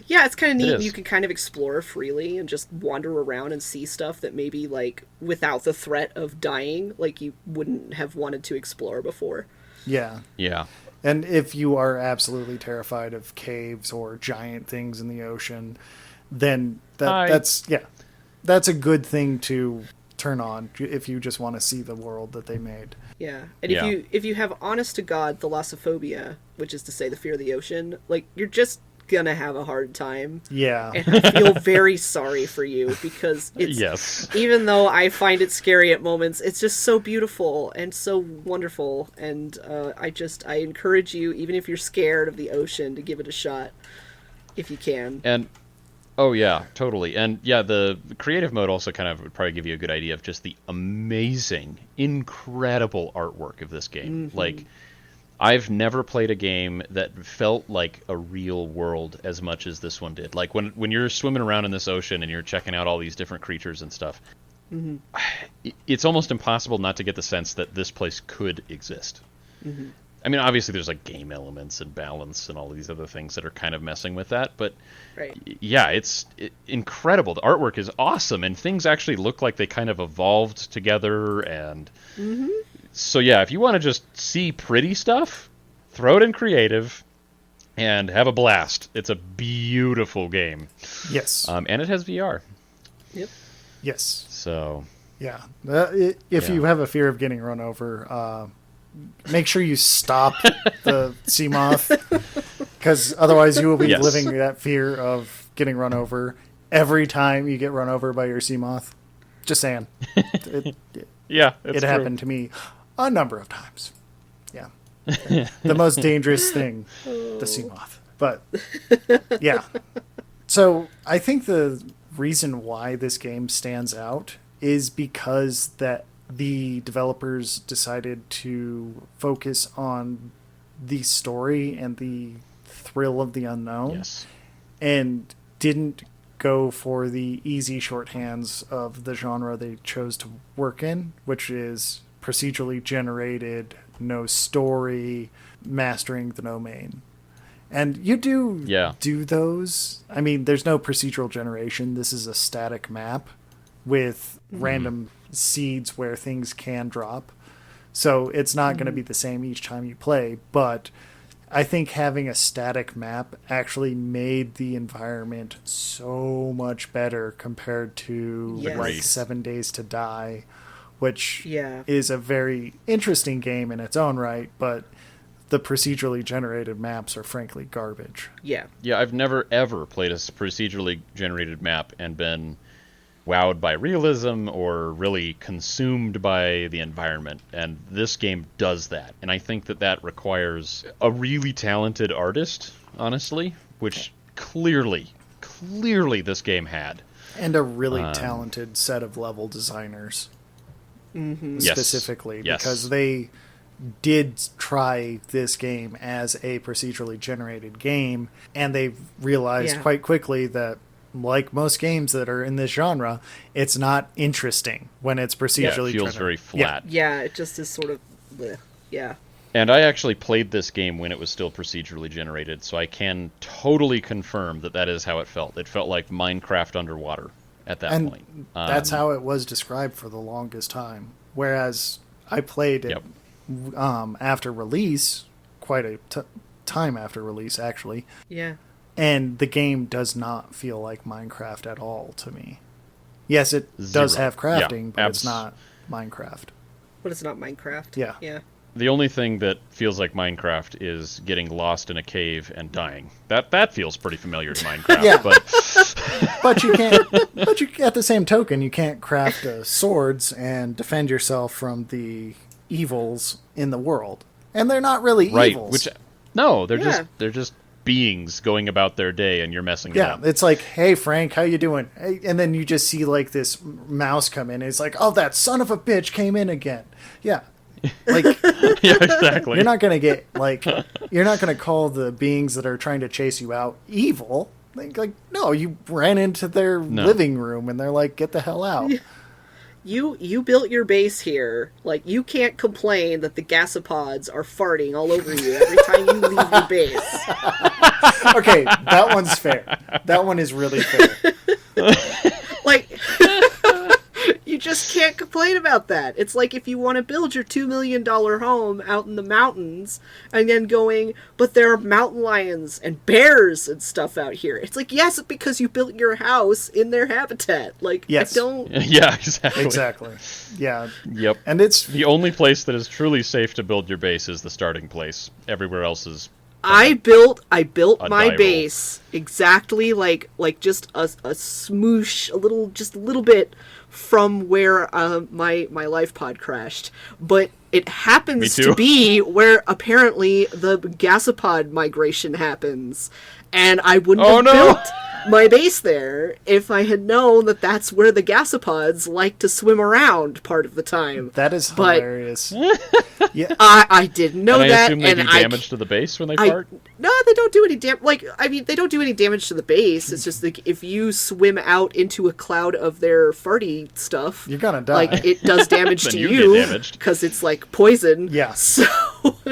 Yeah, it's kind of neat. is. You can kind of explore freely and just wander around and see stuff that maybe, like, without the threat of dying, like, you wouldn't have wanted to explore before. Yeah. Yeah. And if you are absolutely terrified of caves or giant things in the ocean, then that's a good thing to turn on if you just want to see the world that they made. Yeah, and Yeah. if you have honest to God thalassophobia, which is to say the fear of the ocean, like, you're just gonna have a hard time. Yeah. And I feel very sorry for you because it's Yes. even though I find it scary at moments, it's just so beautiful and so wonderful. And I encourage you, even if you're scared of the ocean, to give it a shot if you can. And oh yeah, totally. And yeah, the creative mode also kind of would probably give you a good idea of just the amazing, incredible artwork of this game. Like, I've never played a game that felt like a real world as much as this one did. Like, when you're swimming around in this ocean and you're checking out all these different creatures and stuff, it's almost impossible not to get the sense that this place could exist. I mean, obviously there's like game elements and balance and all of these other things that are kind of messing with that, but Right. yeah, it's incredible. The artwork is awesome, and things actually look like they kind of evolved together. And so yeah, if you want to just see pretty stuff, throw it in creative and have a blast. It's a beautiful game. Yes. And it has VR. Yep. Yes. So Yeah. If you Yeah. have a fear of getting run over, make sure you stop the sea moth, because otherwise you will be Yes. living that fear of getting run over every time you get run over by your sea moth. Just saying. It yeah, it's true. happened to me a number of times. Yeah. The most dangerous thing, the sea moth. But yeah. So I think the reason why this game stands out is because that the developers decided to focus on the story and the thrill of the unknown, Yes. and didn't go for the easy shorthands of the genre they chose to work in, which is procedurally generated, no story, mastering the domain. And you do do those. I mean, there's no procedural generation. This is a static map with random seeds where things can drop. So it's not going to be the same each time you play, but I think having a static map actually made the environment so much better compared to Yes. like Agreed. 7 Days to Die, which Yeah. is a very interesting game in its own right, but the procedurally generated maps are frankly garbage. Yeah. Yeah, I've never ever played a procedurally generated map and been wowed by realism or really consumed by the environment, and this game does that. And I think that requires a really talented artist, honestly, which clearly this game had. And a really talented set of level designers. Yes. Specifically, Yes. because they did try this game as a procedurally generated game, and they realized Yeah. quite quickly that, like most games that are in this genre, it's not interesting when it's Yeah, procedurally it feels generated. very flat. Yeah, it just is sort of bleh. Yeah. And I actually played this game when it was still procedurally generated, so I can totally confirm that is how it felt. It felt like Minecraft underwater at that And point. that's how it was described for the longest time. Whereas I played it after release, quite a time after release, actually. Yeah. And the game does not feel like Minecraft at all to me. Yes, it does Zero. have crafting, Yeah, but it's not Minecraft. But it's not Minecraft. Yeah. Yeah. The only thing that feels like Minecraft is getting lost in a cave and dying. That feels pretty familiar to Minecraft. Yeah. But But you can't. But you, at the same token, you can't craft swords and defend yourself from the evils in the world, and they're not really right, evils. which no, they're Yeah. just beings going about their day, and you're messing it Yeah, up. it's like, hey Frank, how you doing? Hey, and then you just see like this mouse come in. And it's like, oh, that son of a bitch came in again. Yeah, like Yeah, exactly. you're not gonna get like you're not gonna call the beings that are trying to chase you out evil. Like no, you ran into their living room and they're like, get the hell out. You built your base here. Like, you can't complain that the gasopods are farting all over you every time you leave your base. Okay, that one's fair. That one is really fair. Like, you just can't complain about that. It's like if you want to build your $2 million home out in the mountains and then going, but there are mountain lions and bears and stuff out here. It's like, yes, because you built your house in their habitat. Like, yes. I don't... Yeah, exactly. Exactly. Yeah. Yep. And it's... The only place that is truly safe to build your base is the starting place. Everywhere else is... I built my die base exactly like just a smoosh, just a little bit from where my life pod crashed, but it happens to be where apparently the gasopod migration happens, and I wouldn't have built my base there if I had known that that's where the gasopods like to swim around part of the time. That is hilarious. Yeah, I didn't know and I that. assume they do damage to the base when they fart? No, they don't do any damage. Like, I mean, they don't do any damage to the base. It's just like if you swim out into a cloud of their farty stuff, you're gonna die. Like, it does damage Then to you get damaged. because it's like poison. Yeah. So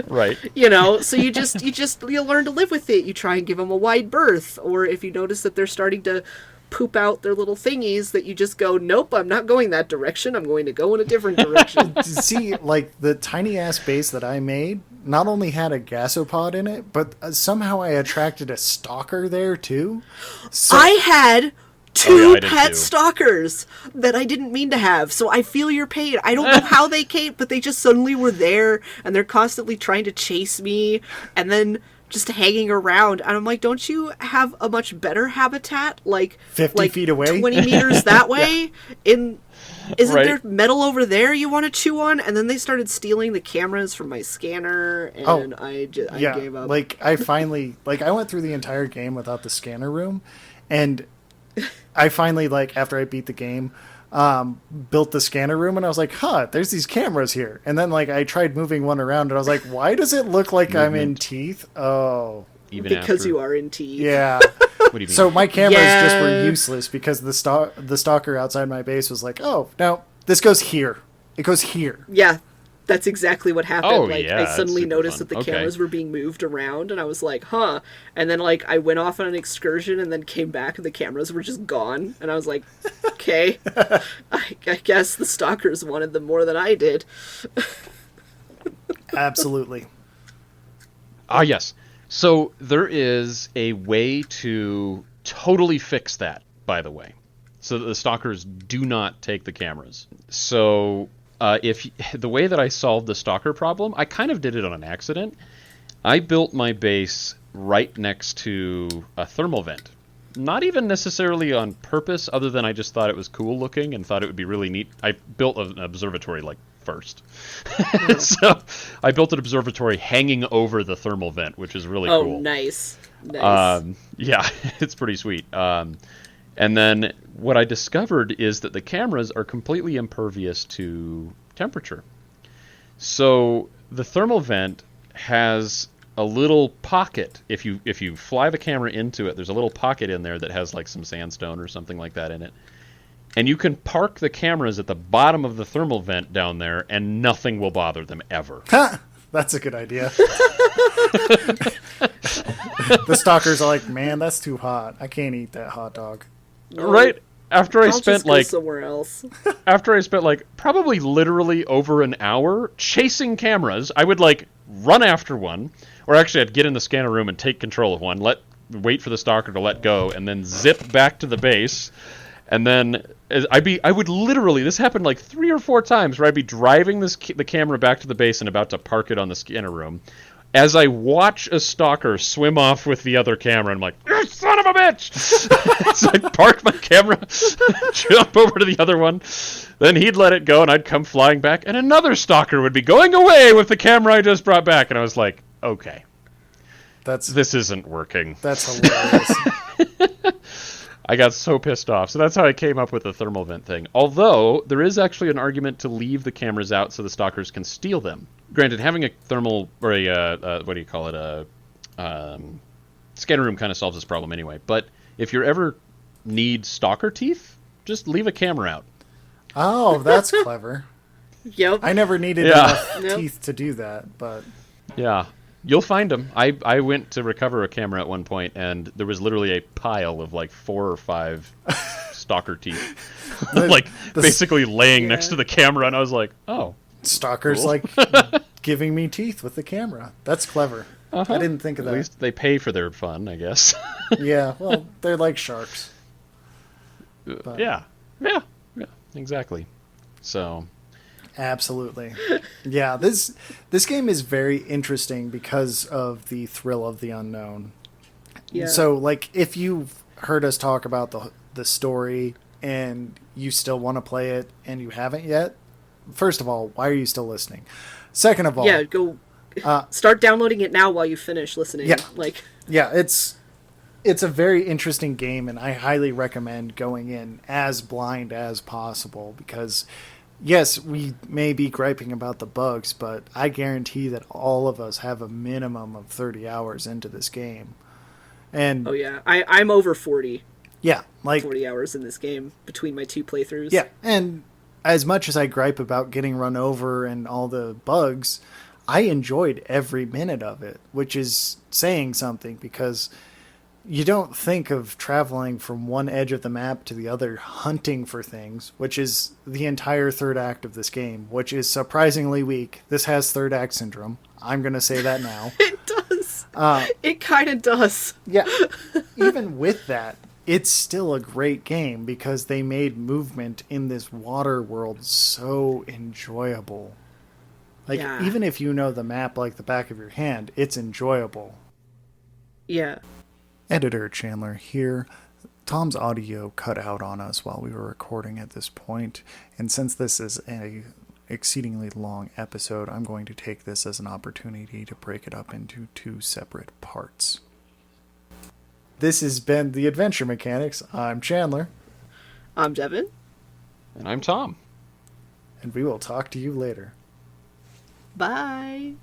Right. you know, so you learn to live with it. You try and give them a wide berth, or if you notice that they're starting to poop out their little thingies, that you just go, nope, I'm not going that direction. I'm going to go in a different direction. See, like, the tiny ass base that I made not only had a gasopod in it, but somehow I attracted a stalker there too. So I had two did pet too. stalkers that I didn't mean to have, so I feel your pain. I don't know how they came, but they just suddenly were there, and they're constantly trying to chase me, and then just hanging around. And I'm like, don't you have a much better habitat? Like 50 feet away? 20 meters that way? Isn't Right. there metal over there you want to chew on? And then they started stealing the cameras from my scanner, and I gave up. Like, I finally, like, I went through the entire game without the scanner room, and I finally, like, after I beat the game, built the scanner room, and I was like, there's these cameras here. And then, like, I tried moving one around, and I was like, why does it look like I'm in teeth? Oh. Even because after... you are in teeth. Yeah. What do you mean? So my cameras just were Yeah. useless because the stalker outside my base was like, oh, no, this goes here. It goes here. Yeah, that's exactly what happened. Oh, like, yeah, I that's suddenly super noticed fun. that the Okay. cameras were being moved around, and I was like, huh. And then, like, I went off on an excursion and then came back, and the cameras were just gone. And I was like, okay. I guess the stalkers wanted them more than I did. Absolutely. Ah, yes. So there is a way to totally fix that, by the way, so that the stalkers do not take the cameras. So if the way that I solved the stalker problem, I kind of did it on an accident. I built my base right next to a thermal vent. Not even necessarily on purpose, other than I just thought it was cool looking and thought it would be really neat. I built an observatory, like, first. So I built an observatory hanging over the thermal vent, which is really cool. Oh, nice. Nice. Yeah, it's pretty sweet. And then what I discovered is that the cameras are completely impervious to temperature. So the thermal vent has a little pocket. If you fly the camera into it, there's a little pocket in there that has like some sandstone or something like that in it. And you can park the cameras at the bottom of the thermal vent down there, and nothing will bother them ever. That's a good idea. The stalkers are like, man, that's too hot. I can't eat that hot dog. Right? After I I'll spent just go somewhere else. after I spent like probably literally over an hour chasing cameras, I would like run after one, or actually I'd get in the scanner room and take control of one, wait for the stalker to let go, and then zip back to the base. And then I would literally, this happened like 3 or 4 times, where I'd be driving the camera back to the base and about to park it on the scanner room. As I watch a stalker swim off with the other camera, I'm like, you son of a bitch! So I'd park my camera, jump over to the other one, then he'd let it go, and I'd come flying back, and another stalker would be going away with the camera I just brought back. And I was like, okay, this isn't working. That's hilarious. I got so pissed off. So that's how I came up with the thermal vent thing. Although, there is actually an argument to leave the cameras out so the stalkers can steal them. Granted, having a thermal, or what do you call it, scanner room kind of solves this problem anyway. But if you ever need stalker teeth, just leave a camera out. Oh, that's clever. Yep. I never needed Yeah. enough Nope. teeth to do that, but Yeah. You'll find them. I went to recover a camera at one point, and there was literally a pile of like 4 or 5 stalker teeth, like basically laying next to the camera, and I was like, oh, stalkers cool. like giving me teeth with the camera. That's clever. Uh-huh. I didn't think of At that. least they pay for their fun, I guess. Yeah, well, they're like sharks. But- Yeah, exactly. So, Absolutely. Yeah, this game is very interesting because of the thrill of the unknown. Yeah. So, like, if you've heard us talk about the story and you still want to play it and you haven't yet, first of all, why are you still listening? Second of all, Yeah, go start downloading it now while you finish listening. Yeah. Like, yeah, it's a very interesting game, and I highly recommend going in as blind as possible because, yes, we may be griping about the bugs, but I guarantee that all of us have a minimum of 30 hours into this game. And oh yeah, I'm over 40 yeah, like hours in this game between my 2 playthroughs. yeah, and as much as I gripe about getting run over and all the bugs, I enjoyed every minute of it, which is saying something because you don't think of traveling from one edge of the map to the other hunting for things, which is the entire third act of this game, which is surprisingly weak. This has third act syndrome. I'm going to say that now. It does. It kind of does. Yeah. Even with that, it's still a great game because they made movement in this water world so enjoyable. Like, Yeah. even if you know the map like the back of your hand, it's enjoyable. Yeah. Editor Chandler here. Tom's audio cut out on us while we were recording at this point, and since this is a exceedingly long episode, I'm going to take this as an opportunity to break it up into 2 separate parts. This has been The Adventure Mechanics. I'm Chandler, I'm Devin. and I'm Tom. and we will talk to you later. Bye.